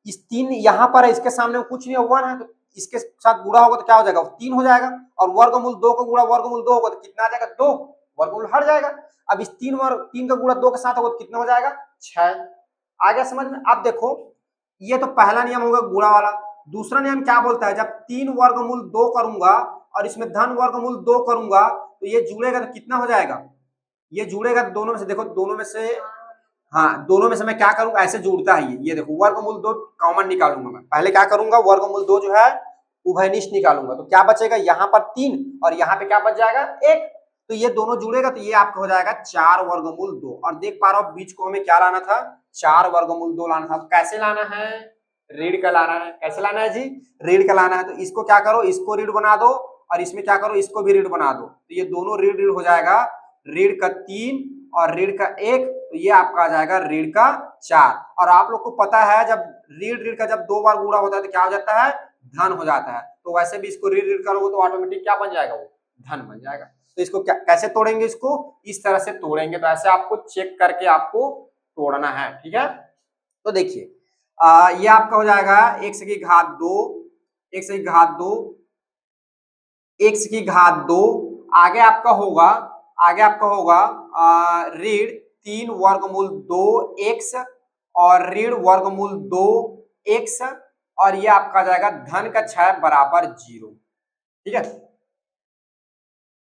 इस 3 यहाँ पर है, इसके सामने कुछ नहीं हुआ ना, तो इसके साथ गुणा होगा तो क्या हो जाएगा 3 हो जाएगा, और वर्गमूल 2 का गुणा वर्गमूल 2 होगा तो कितना आ जाएगा 2, वर्गमूल हट जाएगा। अब इस 3 का गुणा 2 के साथ होगा तो कितना हो जाएगा 6। आ गया समझ में। अब देखो ये तो पहला नियम होगा गुणा वाला। दूसरा नियम क्या बोलता है, जब 3 वर्गमूल 2 करूंगा और इसमें धन वर्गमूल 2 करूंगा तो ये जुड़ेगा तो कितना हो जाएगा, ये जुड़ेगा तो दोनों में से, देखो दोनों में से, हाँ दोनों में से मैं क्या करूंगा, ऐसे जुड़ता है ये देखो वर्गमूल 2 कॉमन निकालूंगा। मैं पहले क्या करूंगा, वर्गमूल 2 जो है उभयनिष्ठ निकालूंगा, तो क्या बचेगा यहाँ पर 3 और यहाँ पे क्या बच जाएगा 1, तो ये दोनों जुड़ेगा तो ये आपका हो जाएगा 4 वर्गमूल 2। और देख पा रहे हो बीच को हमें क्या लाना था, 4 वर्गमूल 2 लाना था। कैसे लाना है, ऋण का लाना है। कैसे लाना है जी, ऋण का लाना है। तो इसको क्या करो, इसको ऋण बना दो, और इसमें क्या करो, इसको भी ऋण बना दो, तो ये दोनों ऋण ऋण हो जाएगा, ऋण का 3 और ऋण का 1, तो ये आपका आ जाएगा ऋण का 4। और आप लोग को पता है जब ऋण ऋण का जब 2 बार गुणा होता है तो क्या हो जाता है, धन हो जाता है। तो वैसे भी इसको ऋण ऋण करोगे तो ऑटोमेटिक क्या बन जाएगा, वो धन बन जाएगा। तो इसको कैसे तोड़ेंगे, इसको इस तरह से तोड़ेंगे। तो ऐसे आपको चेक करके आपको तोड़ना है। ठीक है, तो देखिए ये आपका हो जाएगा x की घात 2, x की घात 2, x की घात 2, आगे आपका होगा, ऋण 3 वर्गमूल 2 x और ऋण वर्गमूल 2 x, और ये आपका जाएगा धन का 6 बराबर 0। ठीक है,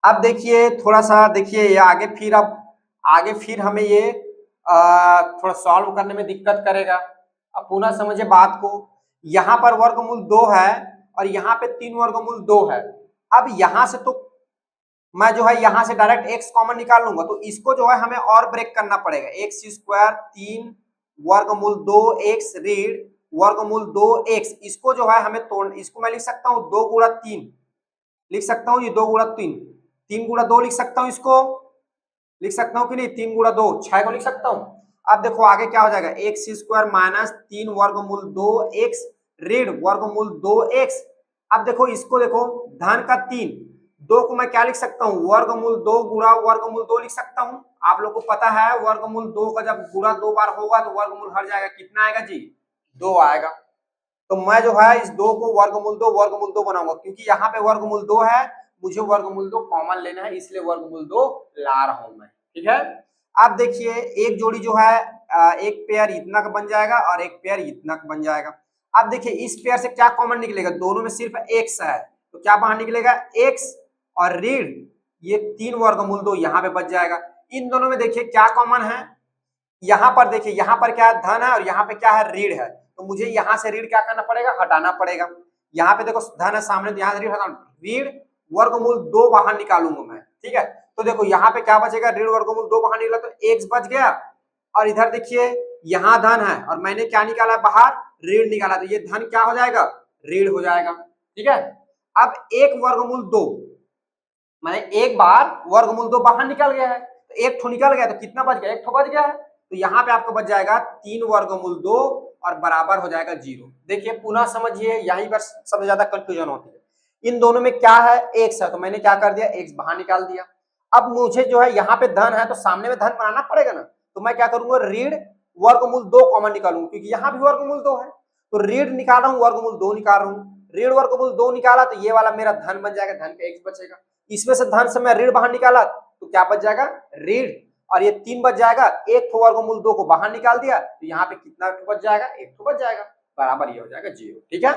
अब देखिए थोड़ा सा देखिए ये आगे फिर हमें ये थोड़ा सॉल्व करने में दिक्कत करेगा। अब पुनः समझिए बात को, यहाँ पर वर्गमूल 2 है और यहाँ पे 3 वर्गमूल 2 है। अब यहाँ से तो मैं जो है यहाँ से डायरेक्ट x कॉमन निकाल लूंगा, तो इसको जो है हमें और ब्रेक करना पड़ेगा। x स्क्वायर 3 वर्गमूल 2 x ऋण वर्गमूल 2x, इसको जो है हमें तोड़, इसको मैं लिख सकता हूँ 2 गुणा 3 लिख सकता हूँ, ये 2 गुणा 3, 3 गुणा 2 लिख सकता हूँ, इसको लिख सकता हूँ कि नहीं, 3 गुणा 2 6 को लिख सकता हूँ। अब देखो आगे क्या हो जाएगा, एक्स स्क्वायर माइनस 3 वर्गमूल 2x ऋण वर्गमूल 2x। अब देखो इसको देखो, धन का 3, 2 को मैं क्या लिख सकता हूँ, वर्गमूल 2 गुणा वर्गमूल 2 लिख सकता हूँ। आप लोग को पता है वर्गमूल 2 का जब गुणा 2 बार होगा तो वर्गमूल हट जाएगा, कितना आएगा जी, 2 आएगा। तो मैं जो है इस 2 को वर्गमूल 2 बनाऊंगा, क्योंकि यहाँ पे वर्गमूल 2 है, मुझे वर्गमूल 2 कॉमन लेना है, इसलिए वर्गमूल 2 ला रहा हूं मैं। ठीक है, अब देखिए एक जोड़ी जो है एक पेयर इतना का बन जाएगा और एक पेयर इतना का बन जाएगा। अब देखिए इस पेयर से क्या कॉमन निकलेगा, दोनों में सिर्फ x है, तो क्या बाहर निकलेगा x, और ऋण ये 3 वर्गमूल 2 यहाँ पे बच जाएगा। इन दोनों में देखिए क्या कॉमन है, यहाँ पर देखिए, यहाँ पर क्या है, धन है, और यहाँ पे क्या है, ऋण है, तो मुझे यहाँ से ऋण क्या करना पड़ेगा, हटाना पड़ेगा। यहाँ पे देखो धन है सामने, तो यहाँ से ऋण हटाना, ऋण वर्गमूल 2 बाहर निकालूंगा मैं। ठीक है, तो देखो यहाँ पे क्या बचेगा, ऋण वर्गमूल 2 बाहर निकला तो x बच गया, और इधर देखिए यहाँ धन है और मैंने क्या निकाला बाहर, ऋण निकाला, तो ये धन क्या हो जाएगा, ऋण हो जाएगा। ठीक है, अब एक वर्गमूल 2, मैंने एक बार वर्गमूल 2 बाहर निकल गया है, तो एक ठो निकल गया, तो कितना बच गया, एक ठो बच गया है, तो यहाँ पे आपको बच जाएगा 3 वर्गमूल 2 और बराबर हो जाएगा 0। देखिए पुनः समझिए, यहीं पर सबसे ज्यादा कंफ्यूजन होती है। इन दोनों में क्या है, x है, तो मैंने क्या कर दिया, x बाहर निकाल दिया। अब मुझे जो है यहाँ पे धन है, तो सामने में धन बनाना पड़ेगा ना, तो मैं क्या करूंगा, ऋण वर्गमूल 2 कॉमन निकालूंगा, क्योंकि यहाँ भी वर्गमूल 2 है, तो ऋण निकाल रहा हूँ, वर्गमूल 2 निकाल रहा हूँ, ऋण वर्गमूल 2 निकाला तो ये वाला मेरा धन बन जाएगा, धन का x बचेगा, इसमें से धन से मैं ऋण बाहर निकाला तो क्या बच जाएगा, ऋण, और ये 3 बच जाएगा, एक वर्गमूल 2 को बाहर निकाल दिया तो यहाँ पे कितना बच जाएगा, एक बच जाएगा, बराबर ये हो जाएगा 0। ठीक है,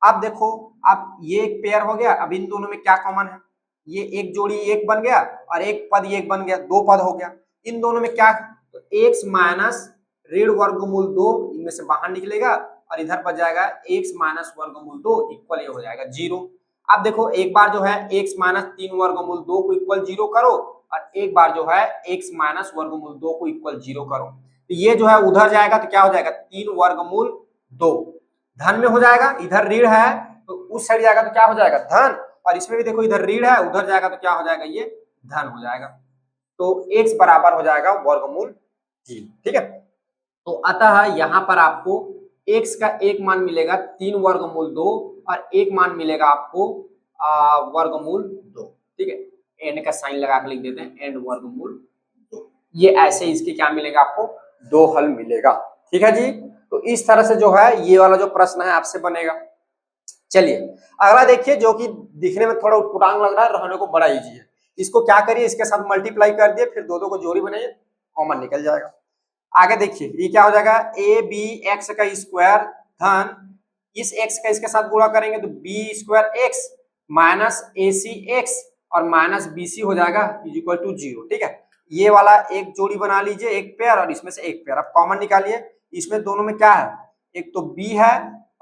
अब देखो, अब ये एक पेयर हो गया, अब इन दोनों में क्या कॉमन है, ये एक जोड़ी एक बन गया और एक पद ये एक बन गया, 2 पद हो गया। इन दोनों में क्या, तो x माइनस ऋण वर्गमूल 2 इनमें से बाहर निकलेगा, और इधर बच जाएगा x माइनस वर्गमूल 2 इक्वल ये हो जाएगा 0। अब देखो एक बार जो है x माइनस 3 वर्गमूल 2 को इक्वल 0 करो, और एक बार जो है x माइनस वर्गमूल 2 को इक्वल 0 करो, तो ये जो है उधर जाएगा तो क्या हो जाएगा, 3 वर्गमूल 2 धन में हो जाएगा, इधर ऋण है तो उस साइड जाएगा तो क्या हो जाएगा, धन, और इसमें भी देखो इधर ऋण है, उधर जाएगा तो क्या हो जाएगा, ये धन हो जाएगा, तो x बराबर हो जाएगा वर्गमूल 3। ठीक है, तो अतः यहाँ पर आपको x का एक मान मिलेगा 3 वर्गमूल 2 और एक मान मिलेगा आपको वर्गमूल 2। ठीक है, एंड का साइन लगा के लिख देते हैं, एंड वर्गमूल 2, ये ऐसे इसके क्या मिलेगा आपको, 2 हल मिलेगा। ठीक है जी, तो इस तरह से जो है ये वाला जो प्रश्न है आपसे बनेगा। चलिए अगला देखिए, जो कि दिखने में थोड़ा उटपटांग लग रहा है, रहने को बड़ा इजी है। इसको क्या करिए, इसके साथ मल्टीप्लाई कर दिए, फिर दो को जोड़ी बनाइए, कॉमन निकल जाएगा। आगे देखिए ये क्या हो जाएगा, ए बी एक्स का स्क्वायर धन इस x का इसके साथ गुणा करेंगे तो बी स्क्वायर एक्स माइनस ए सी एक्स और माइनस बी सी हो जाएगा इज इक्वल टू 0। ठीक है, ये वाला एक जोड़ी बना लीजिए, एक पेयर, और इसमें से एक पेयर अब कॉमन निकालिए। इसमें दोनों में क्या है, एक तो b है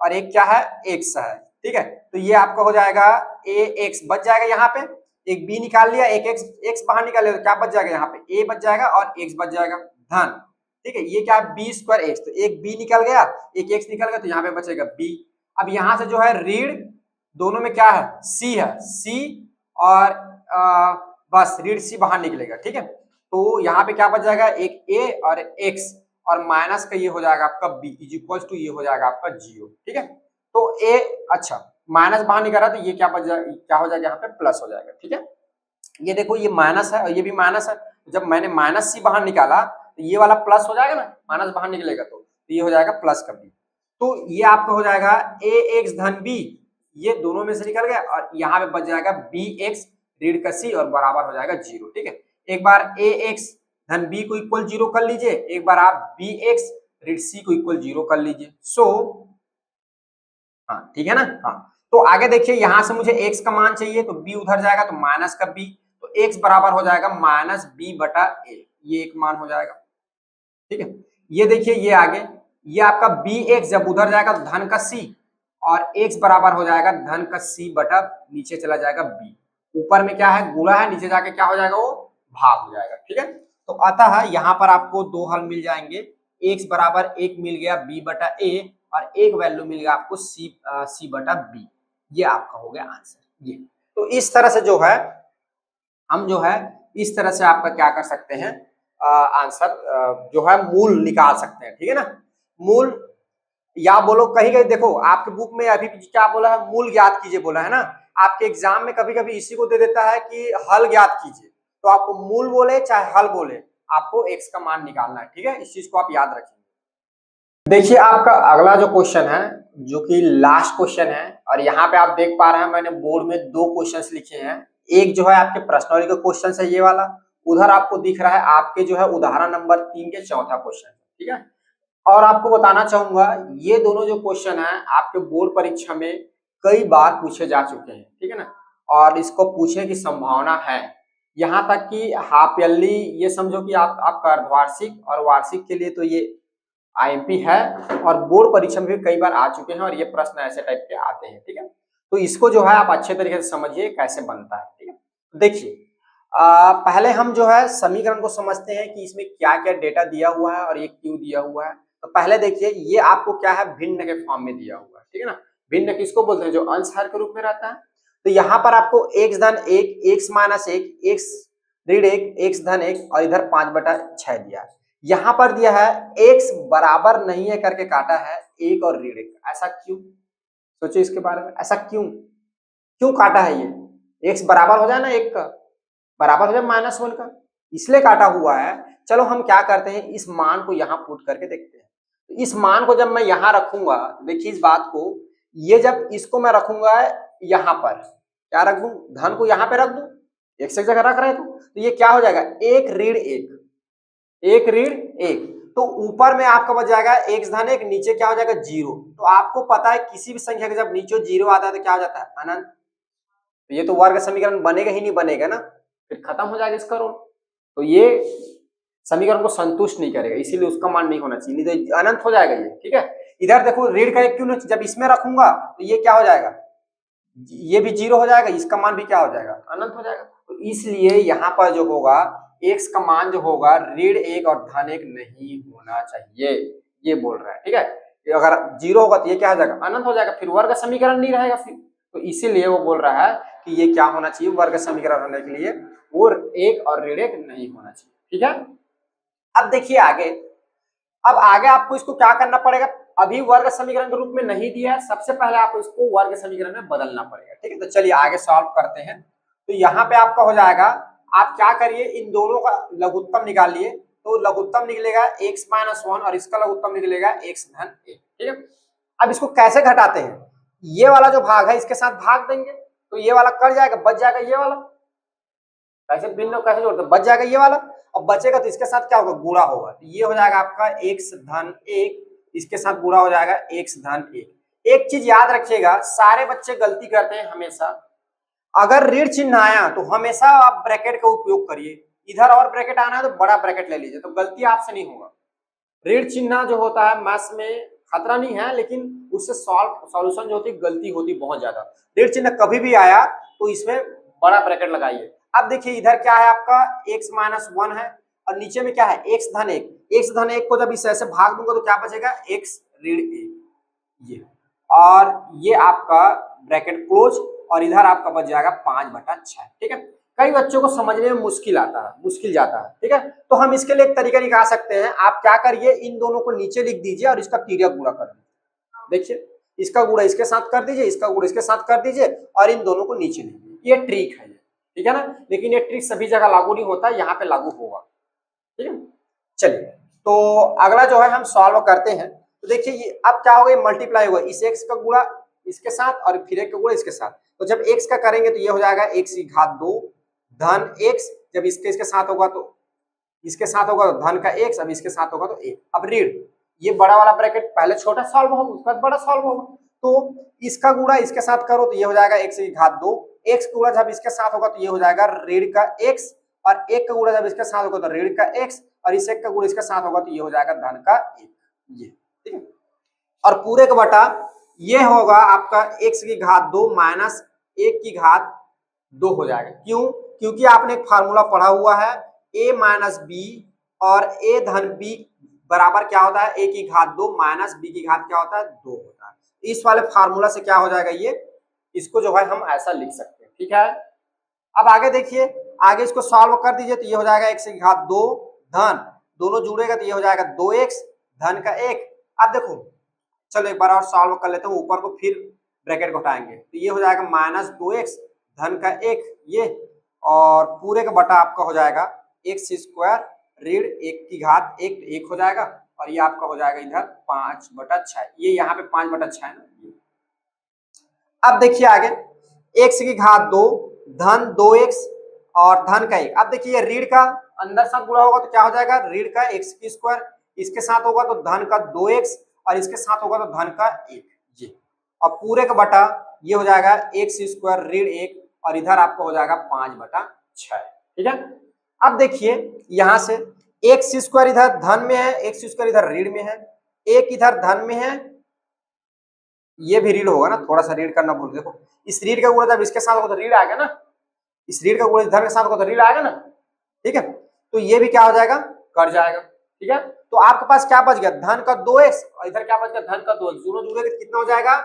और एक क्या है, x है। ठीक है, तो ये आपका हो जाएगा ए एक्स बच जाएगा, यहाँ पे एक b निकाल लिया, एक x बाहर निकाल लिया तो क्या बच जाएगा, यहाँ पे a बच जाएगा और x बच जाएगा धन। ठीक है, ये क्या है, बी स्क्वायर एक्स, तो एक b निकल गया, एक x निकल गया, तो यहाँ पे बचेगा b। अब यहाँ से जो है ऋण, दोनों में क्या है, c है, c और बस ऋण c बाहर निकलेगा। ठीक है, तो यहाँ पे क्या बच जाएगा, एक a और x और माइनस का ये हो जाएगा आपका b इज इक्वल टू ये हो जाएगा आपका 0। ठीक है, तो a, अच्छा माइनस बाहर निकल रहा तो ये क्या बच जाएगा, क्या हो जाएगा, यहाँ पे प्लस हो जाएगा। ठीक है, ये देखो ये माइनस है और ये भी माइनस है, जब मैंने माइनस सी बाहर निकाला तो ये वाला प्लस हो जाएगा ना, माइनस बाहर निकलेगा तो ये हो जाएगा प्लस का b। तो ये आपका हो जाएगा ए एक्स धन b, ये दोनों में से निकल गया, और यहाँ पे बच जाएगा बी एक्स ऋण का c और बराबर हो जाएगा 0। ठीक है, एक बार ए एक्स धन b को इक्वल 0 कर लीजिए, एक बार आप बी एक्स ऋण c को इक्वल 0 कर लीजिए। सो हाँ ठीक है ना, हाँ तो आगे देखिए यहाँ से मुझे x का मान चाहिए, तो b उधर जाएगा तो माइनस का b, तो x बराबर हो जाएगा माइनस b बटा a, ये एक मान हो जाएगा। ठीक है, ये देखिए ये आगे, ये आपका bx जब उधर जाएगा तो धन का c, और x बराबर हो जाएगा धन का c बटा नीचे चला जाएगा b, ऊपर में क्या है गुणा है, नीचे जाके क्या हो जाएगा, वो भाग हो जाएगा। ठीक है, तो अतः यहाँ पर आपको 2 हल मिल जाएंगे, x बराबर 1 मिल गया b बटा a और एक वैल्यू मिलेगा आपको C/B। ये आपका हो गया आंसर। ये तो इस तरह से जो है हम जो है इस तरह से आपका क्या कर सकते हैं, आंसर जो है मूल निकाल सकते हैं, ठीक है ना। मूल या बोलो कहीं कहीं देखो आपके बुक में अभी क्या बोला है, मूल ज्ञात कीजिए बोला है ना। आपके एग्जाम में कभी कभी इसी को दे देता है कि हल ज्ञात कीजिए, तो आपको मूल बोले चाहे हल बोले आपको एक्स का मान निकालना है, ठीक है। इस चीज को आप याद रखिए। देखिए आपका अगला जो क्वेश्चन है जो कि लास्ट क्वेश्चन है, और यहाँ पे आप देख पा रहे हैं मैंने बोर्ड में दो क्वेश्चंस लिखे हैं। एक जो है आपके प्रश्नावली का क्वेश्चन है ये वाला, उधर आपको दिख रहा है आपके जो है उदाहरण नंबर 3 के चौथा क्वेश्चन, ठीक है। और आपको बताना चाहूंगा ये दोनों जो क्वेश्चन है आपके बोर्ड परीक्षा में कई बार पूछे जा चुके हैं, ठीक है ना, और इसको पूछने की संभावना है। यहाँ तक कि हाफ ईयरली ये समझो कि आपका अर्धवार्षिक और वार्षिक के लिए तो ये आईएमपी है, और बोर्ड परीक्षा में भी कई बार आ चुके हैं और ये प्रश्न ऐसे टाइप के आते हैं, ठीक है। तो इसको जो है आप अच्छे तरीके से समझिए कैसे बनता है, ठीक है। देखिए पहले हम जो है समीकरण को समझते हैं कि इसमें क्या क्या डेटा दिया हुआ है और ये क्यों दिया हुआ है। तो पहले देखिए ये आपको क्या है, भिन्न के फॉर्म में दिया हुआ है, ठीक है ना। भिन्न किसको बोलते हैं, जो अंश हर के रूप में रहता है। तो यहाँ पर आपको x धन 1, x माइनस 1, x ऋण 1, x धन 1 और इधर 5/6 दिया है। यहाँ पर दिया है x बराबर नहीं है करके काटा है 1 और ऋण 1। ऐसा क्यों, सोचिए इसके बारे में, ऐसा क्यों क्यों काटा है ये। x बराबर हो जाए ना 1 का, बराबर हो जाए -1 का, इसलिए काटा हुआ है। चलो हम क्या करते हैं, इस मान को यहाँ पुट करके देखते हैं। तो इस मान को जब मैं यहाँ रखूंगा, देखिए इस बात को, ये जब इसको मैं रखूंगा यहाँ पर, क्या रख दूं, धन को यहाँ पे रख दूं, एक से जगह रख रहे तो ये क्या हो जाएगा, 1 ऋण 1, 1 ऋण 1। तो ऊपर में आपका बच जाएगा x धन 1, नीचे क्या हो जाएगा 0। तो आपको पता है किसी भी संख्या का जब नीचे 0 आता है तो क्या हो जाता है, अनंत। तो ये तो वर्ग समीकरण बनेगा ही नहीं, बनेगा ना, फिर खत्म हो जाएगा इसका रोल। तो ये समीकरण को संतुष्ट नहीं करेगा, इसीलिए उसका मान नहीं होना चाहिए, नहीं तो अनंत हो जाएगा ये, ठीक है। इधर देखो ऋण का 1 क्यों नहीं, जब इसमें रखूंगा तो ये क्या हो जाएगा, ये भी 0 हो जाएगा, इसका मान भी क्या हो जाएगा, अनंत हो जाएगा। तो इसलिए यहाँ पर जो होगा x का मान जो होगा ऋण 1 और धन 1 नहीं होना चाहिए, ये बोल रहा है, ठीक है। अगर 0 होगा तो ये क्या हो जाएगा, अनंत हो जाएगा, फिर वर्ग समीकरण नहीं रहेगा फिर। तो इसीलिए वो बोल रहा है कि ये क्या होना चाहिए, वर्ग समीकरण होने के लिए वो 1 और ऋण 1 नहीं होना चाहिए, ठीक है। अब देखिए आगे, अब आगे आपको इसको क्या करना पड़ेगा, अभी वर्ग समीकरण के रूप में नहीं दिया है, सबसे पहले आपको इसको वर्ग समीकरण में बदलना पड़ेगा, ठीक है। तो चलिए आगे सॉल्व करते हैं। तो यहाँ पे आपका हो जाएगा, आप क्या करिए, इन दोनों का लघुत्तम निकालिए। तो लघुत्तम निकलेगा x-1 और इसका लघुत्तम निकलेगा x धन 1, ठीक है। अब इसको कैसे घटाते हैं, ये वाला जो भाग है इसके साथ भाग देंगे तो ये वाला कट जाएगा, बच जाएगा ये वाला। कैसे भिन्न कैसे जोड़ते, बच जाएगा ये वाला। अब बचेगा तो इसके साथ क्या होगा, गुणा होगा। तो ये हो जाएगा आपका x धन 1, इसके साथ गुणा हो जाएगा x धन 1। एक चीज याद रखिएगा, सारे बच्चे गलती करते हैं हमेशा, अगर ऋण चिन्ह आया तो हमेशा आप ब्रैकेट का उपयोग करिए, इधर और ब्रैकेट आना है तो बड़ा ब्रैकेट ले लीजिए, तो गलती आपसे नहीं होगा। ऋण चिन्ह जो होता है मैथ्स में खतरा नहीं है, लेकिन उससे सॉल्यूशन जो होती है गलती होती बहुत ज्यादा। ऋण चिन्ह कभी भी आया तो इसमें बड़ा ब्रैकेट लगाइए। अब देखिए इधर क्या है आपका x-1 है और नीचे में क्या है x धन 1। x धन 1 को जब इस ऐसे भाग दूंगा तो क्या बचेगा, x ऋण 1, ये, और ये आपका ब्रैकेट क्लोज, और इधर आपका बच जाएगा 5/6, ठीक है। कई बच्चों को समझने में मुश्किल जाता है, ठीक है। तो हम इसके लिए एक तरीका निकाल सकते हैं, आप क्या करिए, इन दोनों को नीचे लिख दीजिए और इसका तिर्यक गुणा कर दीजिए। देखिए इसका गुणा इसके साथ कर दीजिए, इसका गुणा इसके साथ कर दीजिए और इन दोनों को नीचे लिख दीजिए। ये ट्रिक है, ठीक है ना, लेकिन ये ट्रिक सभी जगह लागू नहीं होता, यहाँ पे लागू होगा, ठीक है। चलिए तो अगला जो है हम सॉल्व करते हैं। तो देखिए ये अब क्या होगा, मल्टीप्लाई होगा, इस x का गुणा इसके साथ और फिर एक का गुणा इसके साथ। तो जब x का करेंगे तो ये हो जाएगा x की घात 2 धन x, जब इसके साथ होगा तो इसके साथ होगा तो धन का x, अब इसके साथ होगा तो 1। अब ऋण, ये बड़ा वाला ब्रैकेट पहले छोटा सॉल्व होगा उसके बाद बड़ा सॉल्व होगा, तो इसका गुणा इसके साथ करो तो ये हो जाएगा x की घात 2, x का गुणा जब इसके साथ होगा तो ये हो जाएगा ऋण का x, और 1 का गुणा जब इसके साथ होगा तो ऋण का x, और इस 1 का गुणा इसके साथ होगा तो ये हो जाएगा धन का 1, ये, ठीक है। और पूरे का बटा ये होगा आपका x की घात 2 माइनस 1 की घात 2 हो जाएगा। क्यों, क्योंकि आपने एक फार्मूला पढ़ा हुआ है a माइनस बी और a धन बी बराबर क्या होता है, a की घात 2 माइनस b की घात क्या होता है, 2 होता है। इस वाले फार्मूला से क्या हो जाएगा, ये इसको जो है हम ऐसा लिख सकते हैं, ठीक है। अब आगे देखिए, आगे इसको सॉल्व कर दीजिए तो ये हो जाएगा x की घात 2 धन, दोनों जुड़ेगा तो ये हो जाएगा 2x धन का 1। अब देखो चलो एक बार और सॉल्व कर लेते हैं, ऊपर को फिर ब्रैकेट को हटाएंगे तो ये हो जाएगा माइनस 2x धन का 1 ये, और पूरे का बटा आपका हो जाएगा x स्क्वायर ऋण 1 की घात 1 हो जाएगा, और ये आपका हो जाएगा इधर 5/6, ये यहाँ पे 5/6 है ना। अब देखिए आगे x की घात 2 धन 2x और धन का 1। अब देखिए ऋण का अंदर साथ गुणा होगा तो क्या हो जाएगा, ऋण का x की स्क्वायर, इसके साथ होगा तो धन का 2x और इसके साथ होगा तो धन का 1 ये, और पूरे का बटा ये हो जाएगा x स्क्वायर ऋण 1 और इधर आपको हो जाएगा 5/6, ठीक है। अब देखिए यहाँ से x स्क्वायर इधर धन में है, x स्क्वायर इधर ऋण में है, 1 इधर धन में है, ये भी ऋण होगा ना, थोड़ा सा ऋण करना भूल, देखो इस ऋण का गुणा जब इसके साथ होगा तो ऋण आएगा ना, इस ऋण का गुणा धन के साथ होगा तो ऋण आएगा ना, ठीक है। तो ये भी क्या हो जाएगा, कट जाएगा, ठीक है। तो आपके पास क्या बच गया, धन का 2x और इधर क्या बच गया, धन का 2x, दोनों जुड़ेगा तो कितना हो जाएगा,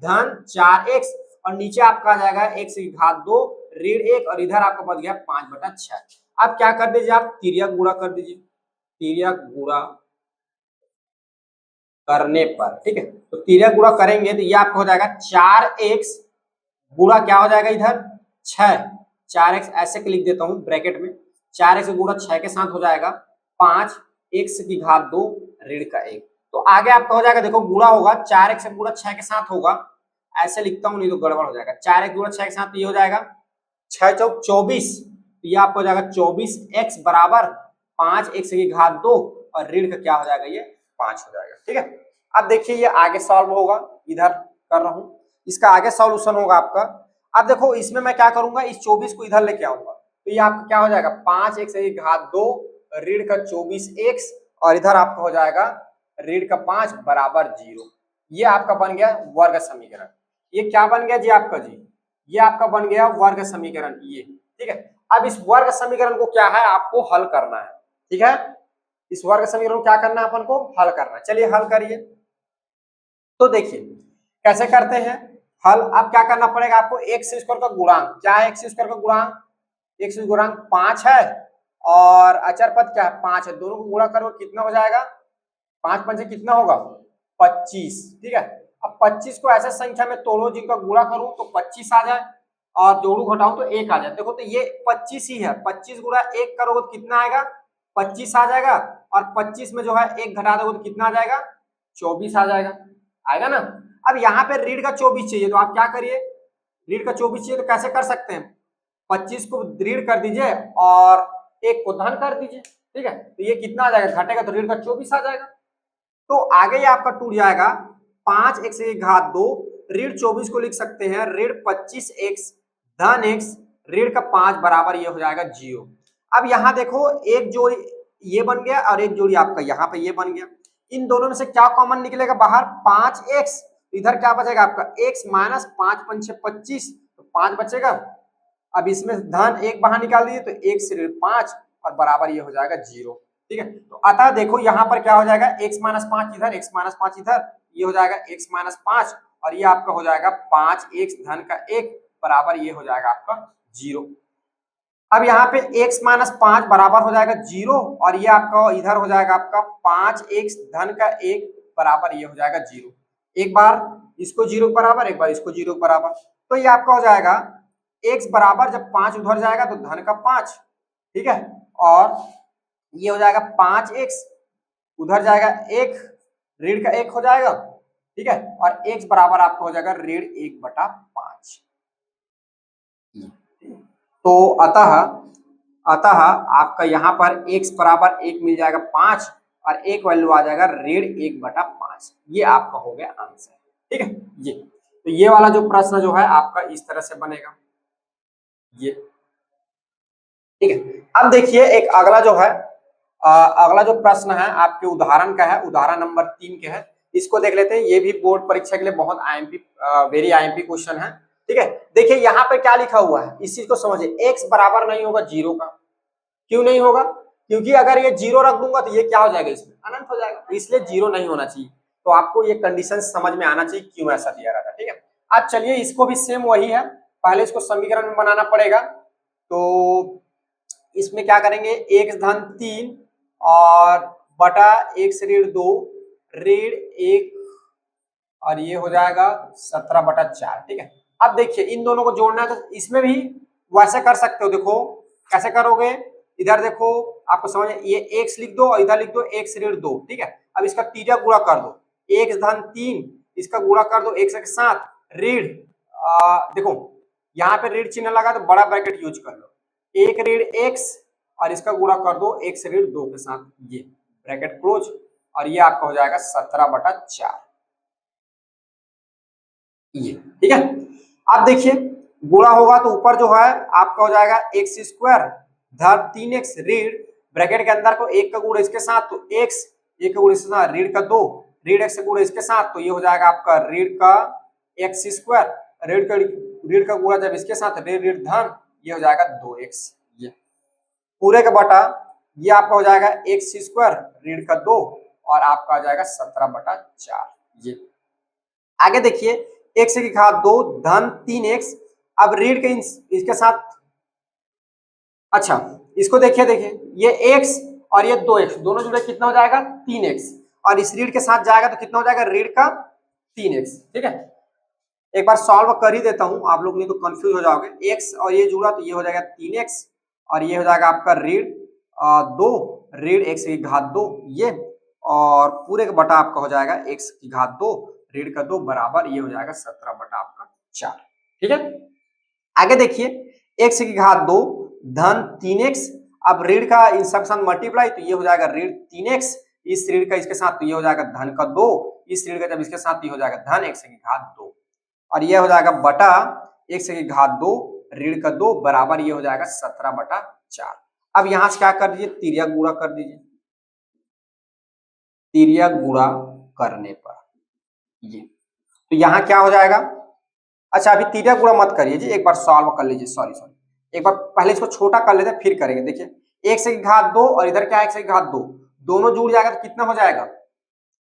धन 4x और नीचे आपका आ जाएगा x की घात 2 ऋण 1 और इधर आपका बच गया 5/6। अब क्या कर दीजिए, आप तिर्यक गुणा कर दीजिए, तिर्यक गुणा करने पर, ठीक है। तो तिर्यक गुणा करेंगे तो ये आपका हो जाएगा 4x गुणा क्या हो जाएगा इधर 6, 4x ऐसे लिख देता हूं ब्रैकेट में, 4x गुणा 6 के साथ हो जाएगा 5x की घात 2 ऋण का 1। तो आगे आपका हो जाएगा, देखो गुणा होगा 4x गुणा 6 के साथ होगा, ऐसे लिखता हूं नहीं तो गड़बड़ हो जाएगा, 4x गुणा 6 के साथ ये हो जाएगा 6 चौक 24, तो ये आपको हो जाएगा 24x बराबर 5x की घात 2 और ऋण का क्या हो जाएगा, ये 5 हो जाएगा, ठीक है। अब देखिए ये आगे सॉल्व होगा, इधर कर रहा हूं, इसका आगे सॉल्यूशन होगा आपका। अब देखो इसमें मैं क्या करूंगा, इस 24 को इधर लेके आऊंगा तो ये आपका क्या हो जाएगा 5x की घात 2 ऋण का 24x और इधर आपका हो जाएगा ऋण का 5 बराबर 0। ये आपका बन गया वर्ग समीकरण। ये क्या बन गया जी आपका, जी ये आपका बन गया वर्ग समीकरण ये, ठीक है। अब इस वर्ग समीकरण को क्या है आपको हल करना है, ठीक है। इस वर्ग समीकरण को क्या करना है अपन को, हल करना है। चलिए हल करिए। तो देखिए कैसे करते हैं हल। अब क्या करना पड़ेगा आपको, एक्स स्क्वायर का गुणांक क्या है, एक्स स्क्वायर का गुणांक, एक्स गुणांक 5 है और अचर पद क्या है 5 है, दोनों को गुणा करो कितना हो जाएगा, 5 पंचे कितना होगा 25, ठीक है। अब 25 को ऐसे संख्या में तोड़ो जिनका गुणा करूं तो 25 आ जाए और जोड़ू घटाऊं तो 1 आ जाए। देखो तो ये 25 ही है, 25 गुणा 1 करोगे तो कितना आएगा 25 आ जाएगा, और 25 में जो है 1 घटा दोगे तो कितना आ जाएगा 24 आ जाएगा, आएगा ना। अब यहाँ पे ऋण का 24 चाहिए तो आप क्या करिए, ऋण का 24 चाहिए तो कैसे कर सकते हैं, 25 को ऋण कर दीजिए और 1 को धन कर दीजिए, ठीक है। तो ये कितना आ जाएगा, घटेगा तो ऋण का 24 आ जाएगा। तो आगे ये आपका टूट जाएगा 5x की घात 2 ऋण 24 को लिख सकते हैं ऋण 25x धन x ऋण का 5 बराबर ये हो जाएगा 0। अब यहाँ देखो एक जोड़ी ये बन गया और एक जोड़ी आपका यहाँ पे ये बन गया, इन दोनों में से क्या कॉमन निकलेगा बाहर 5x, इधर क्या बचेगा आपका x माइनस 5 पंचे 25 तो 5 बचेगा। अब इसमें धन 1 बाहर निकाल दीजिए तो 1 से ऋण 5 और बराबर ये हो जाएगा 0, ठीक है। तो अतः देखो यहाँ पर क्या हो जाएगा x माइनस 5 इधर, x माइनस 5 इधर, ये हो जाएगा x माइनस 5 और ये आपका हो जाएगा 5x धन का 1 बराबर ये हो जाएगा आपका 0। अब यहाँ पे x माइनस 5 बराबर हो जाएगा 0 और ये आपका इधर हो जाएगा आपका 5x धन का 1 बराबर ये हो जाएगा 0। एक बार इसको 0 बराबर, एक बार इसको 0 बराबर, तो ये आपका हो जाएगा x बराबर जब 5 उधर जाएगा तो धन का 5, ठीक है, और ये हो जाएगा 5x उधर जाएगा 1 ऋण का 1 हो जाएगा, ठीक है, और x बराबर आपका हो जाएगा ऋण 1/5। तो अतः आपका यहाँ पर x बराबर 1 मिल जाएगा 5 और एक वैल्यू आ जाएगा ऋण 1/5, ये आपका हो गया आंसर, ठीक है। ये तो ये वाला जो प्रश्न जो है आपका इस तरह से बनेगा ये, ठीक है। अब देखिए एक अगला जो है अगला जो प्रश्न है आपके उदाहरण का है, उदाहरण नंबर 3 के है, इसको देख लेते हैं। ये भी बोर्ड परीक्षा के लिए बहुत आईएमपी वेरी आईएमपी क्वेश्चन है, ठीक है। देखिए यहाँ पे क्या लिखा हुआ है इस चीज को समझिए, x बराबर नहीं होगा 0 का, क्यों नहीं होगा, क्योंकि अगर ये जीरो रख दूंगा तो ये क्या हो जाएगा, इसमें अनंत हो जाएगा, तो इसलिए जीरो नहीं होना चाहिए। तो आपको ये कंडीशन समझ में आना चाहिए क्यों ऐसा दिया रहा था। ठीक है, अब चलिए इसको भी सेम वही है, पहले इसको समीकरण में बनाना पड़ेगा। तो इसमें क्या करेंगे, x धन 3 और बटा x ऋण 2 ऋण 1 और ये हो जाएगा 17/4। ठीक है, अब देखिए इन दोनों को जोड़ना है तो इसमें भी वैसे कर सकते हो। देखो कैसे करोगे, इधर देखो आपको समझ, ये x लिख दो और इधर लिख दो x ऋण 2। ठीक है, अब इसका तीजा गुणा कर दो, x धन 3 इसका गुणा कर दो x के साथ ऋण, देखो यहाँ पे ऋण चिन्ह लगा तो बड़ा ब्रैकेट यूज कर लो, 1 ऋण x और इसका गुणा कर दो x ऋण 2 के साथ, ये ब्रैकेट क्लोज, और ये आपका हो जाएगा 17/4 ये। ठीक है, अब देखिए गुणा होगा तो ऊपर जो है आपका हो जाएगा x स्क्वायर धन 3x ऋण ब्रैकेट के अंदर को 1 का गुणा इसके साथ तो x, 1 का गुणा इसके साथ ऋण का 2 ऋण x का गुणा इसके साथ तो ये हो जाएगा आपका ऋण का x स्क्वायर ऋण का गुणा जब इसके साथ ऋण ऋण धन ये हो जाएगा 2x, ये पूरे का बटा ये आपका हो जाएगा x स्क्वायर ऋण का 2 और आपका आ जाएगा 17/4 ये। आगे देखिए x की घात 2 धन 3x, अब ऋण के इसके साथ, अच्छा इसको देखिए ये x और ये 2x दोनों जुड़े कितना हो जाएगा 3x, और इस ऋण के साथ जाएगा तो कितना हो जाएगा ऋण का 3x। ठीक है, एक बार सॉल्व कर ही देता हूं, आप लोग नहीं तो कंफ्यूज हो जाओगे। x और ये जुड़ा तो ये हो जाएगा 3x और ये हो जाएगा आपका ऋण 2 ऋण x की घात 2 ये, और पूरे का बटा आपका हो जाएगा x की घात 2 ऋण का 2 बराबर ये हो जाएगा 17/4। ठीक है, आगे देखिए x की घात 2 धन 3x, अब ऋण का इन सब साथ मल्टीप्लाई तो ये हो जाएगा ऋण 3x, इस ऋण का इसके साथ तो ये हो जाएगा धन का 2, इस ऋण का जब इसके साथ ये हो जाएगा धन x की घात 2 और ये हो जाएगा बटा x की घात 2 ऋण का 2 बराबर ये हो जाएगा 17/4। अब यहां से क्या कर दीजिए, तिर्यक गुणा कर दीजिए, तिर्यक गुणा करने पर ये, तो यहां क्या हो जाएगा, अच्छा अभी तिर्यक गुणा मत करिए जी, एक बार सॉल्व कर लीजिए, सॉरी एक बार पहले इसको छोटा कर लेते हैं फिर करेंगे। देखिए x की घात 2 और इधर क्या है x की घात 2 दोनों जुड़ जाएगा तो कितना हो जाएगा,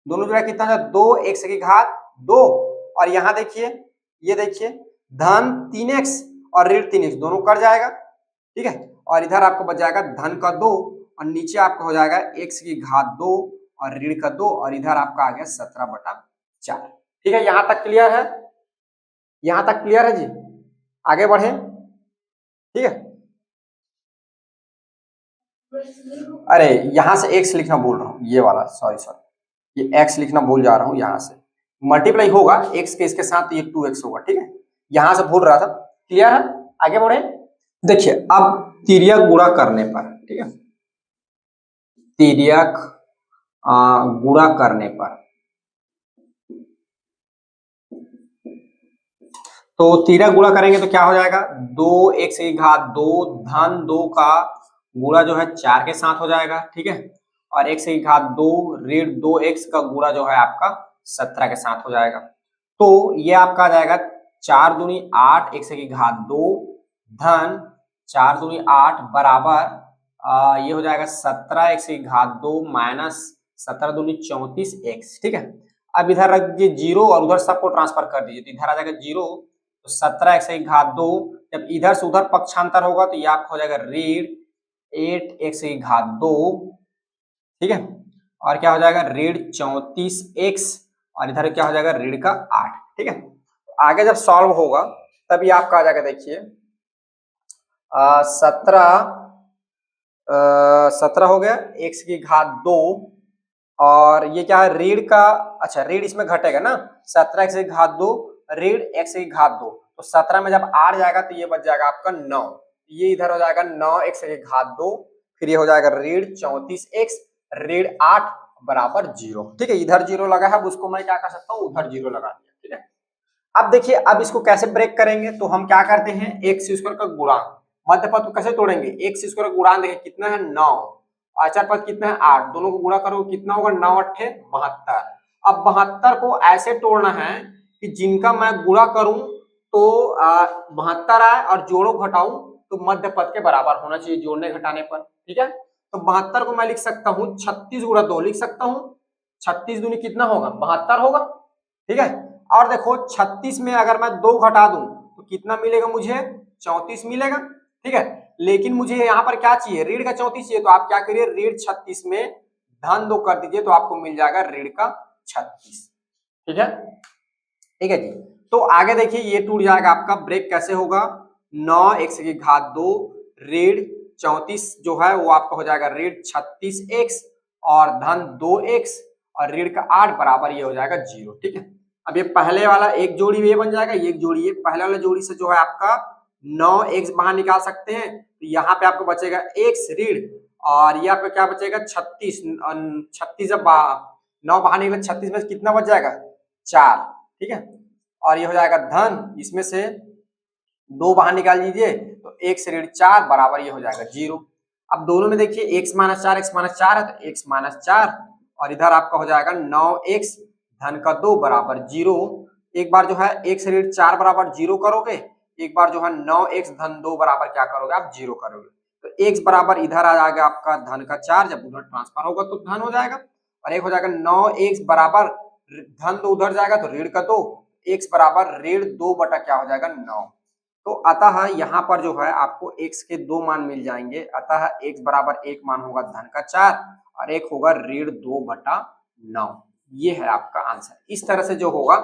दोनों जुड़ा कितना हो जाएगा 2x की घात 2 और यहाँ देखिए ये देखिए धन 3x और ऋण 3x दोनों कट जाएगा। ठीक है, और इधर आपको बच जाएगा धन का 2 और नीचे आपका हो जाएगा x की घात 2 और ऋण का 2 और इधर आपका आ गया 17/4। ठीक है, यहां तक क्लियर है, यहां तक क्लियर है जी, आगे बढ़े। ठीक है, अरे यहां से x लिखना भूल रहा हूं, ये वाला सॉरी ये x लिखना भूल जा रहा हूं, यहां से मल्टीप्लाई होगा x के इसके साथ ये 2x होगा। ठीक है, यहां से भूल रहा था, क्लियर है, आगे बढ़े। देखिए अब तिर्यक गुणा करने पर, ठीक है तिर्यक गुणा करने पर, तो तिर्यक गुणा करेंगे तो क्या हो जाएगा 2x की घात 2 धन 2 का गुणा जो है 4 के साथ हो जाएगा। ठीक है, और x की घात 2 ऋण 2x का गुणा जो है आपका 17 के साथ हो जाएगा। तो ये आपका आ जाएगा 4 दूनी 8 x की घात 2 धन 4 दूनी 8 बराबर ये हो जाएगा 17 x की घात 2 माइनस 17 दूनी 34 x। ठीक है, अब इधर रख दीजिए जीरो और उधर सबको ट्रांसफर कर दीजिए तो इधर आ जाएगा जीरो, तो 17 x की घात 2 जब इधर से उधर पक्षांतर होगा तो ये आपका हो जाएगा ऋण 8x की घात 2। ठीक है, और क्या हो जाएगा ऋण 34x और इधर क्या हो जाएगा ऋण का 8। ठीक है, आगे जब सॉल्व होगा तभी आपका आ जाएगा, देखिए 17 हो गया x की घात 2 और ये क्या है ऋण का, अच्छा ऋण इसमें घटेगा ना, 17 x की घात 2 ऋण x की घात 2, तो 17 में जब 8 जाएगा तो ये बच जाएगा आपका 9, ये इधर हो जाएगा 9x की घात 2, फिर ये हो जाएगा ऋण 34x ऋण 8 बराबर 0। ठीक है, इधर 0 लगा है, अब उसको मैं क्या कर सकता हूँ उधर 0 लगा दिया। ठीक है, अब देखिए अब इसको कैसे ब्रेक करेंगे, तो हम क्या करते हैं x स्क्वायर का गुणांक मध्य पद को कैसे तोड़ेंगे, x स्क्वायर का गुणांक देखिए कितना है 9, आचार पद कितना है 8, दोनों को गुणा करो कितना होगा 9 8 72। अब 72 को ऐसे तोड़ना है कि जिनका मैं गुणा करूं तो 72 आए और जोड़ो घटाऊं तो मध्य पद के बराबर होना चाहिए जोड़ने घटाने पर। ठीक है, तो 72 को मैं लिख सकता हूँ 36 गुणा 2 लिख सकता हूँ। 36 दूनी कितना होगा, 72 होगा। ठीक है, और देखो 36 में अगर मैं 2 घटा दूं तो कितना मिलेगा मुझे, 34 मिलेगा। ठीक है, लेकिन मुझे यहाँ पर क्या चाहिए, ऋण का 34 चाहिए। तो आप क्या करिए, ऋण 36 में धन 2 कर दीजिए तो आपको मिल जाएगा ऋण का 36। ठीक है, ठीक है जी। तो आगे देखिए ये टूट जाएगा आपका, ब्रेक कैसे होगा, 9 x की घात 2 ऋण 34 जो है वो आपका हो जाएगा ऋण 36x और धन 2x और ऋण का 8 बराबर ये हो जाएगा 0। ठीक है, अब ये पहले वाला एक जोड़ी ये बन जाएगा, ये एक जोड़ी, ये पहले वाला जोड़ी से जो है आपका 9x बाहर निकाल सकते हैं। तो यहाँ पे आपको बचेगा x ऋण और यहाँ पे क्या बचेगा 36, 36 जब 9 बाहर निकले 36 में कितना बच जाएगा, 4। ठीक है, और ये हो जाएगा धन, इसमें से 2 बाहर निकाल लीजिए तो x ऋण 4 बराबर ये हो जाएगा 0। अब दोनों में देखिए x माइनस 4 है तो x माइनस 4 और इधर आपका हो जाएगा 9x धन का 2 बराबर 0। एक बार जो है x ऋण 4 बराबर 0 करोगे, एक बार जो है 9x धन 2 बराबर क्या करोगे आप 0 करोगे। तो x बराबर इधर आ जाएगा आपका धन का 4, जब उधर ट्रांसफर होगा तो धन हो जाएगा। और एक हो जाएगा 9x बराबर धन 2 उधर जाएगा तो ऋण का 2, x बराबर ऋण 2 बटा क्या हो जाएगा 9। तो अतः यहाँ पर जो है आपको x के 2 मान मिल जाएंगे। अतः x बराबर 1 मान होगा धन का 4 और एक होगा ऋण 2 बटा 9। ये है आपका आंसर। इस तरह से जो होगा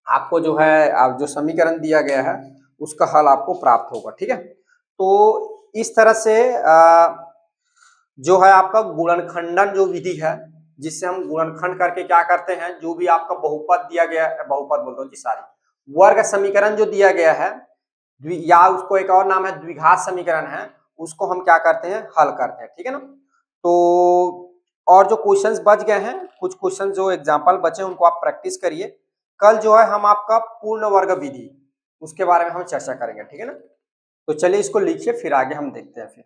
आपको जो है आप जो समीकरण दिया गया है उसका हल आपको प्राप्त होगा। ठीक है, तो इस तरह से जो है आपका गुणनखंडन जो विधि है, जिससे हम गुणनखंड करके क्या करते हैं, जो भी आपका बहुपद दिया गया है, बहुपद बोलता हूँ जी सारी, वर्ग समीकरण जो दिया गया है या उसको एक और नाम है द्विघात समीकरण है, उसको हम क्या करते हैं, हल करते हैं। ठीक है ना, तो और जो क्वेश्चंस बच गए हैं, कुछ क्वेश्चन जो एग्जांपल बचे उनको आप प्रैक्टिस करिए। कल जो है हम आपका पूर्ण वर्ग विधि उसके बारे में हम चर्चा करेंगे। ठीक है ना, तो चलिए इसको लिखिए फिर आगे हम देखते हैं फिर।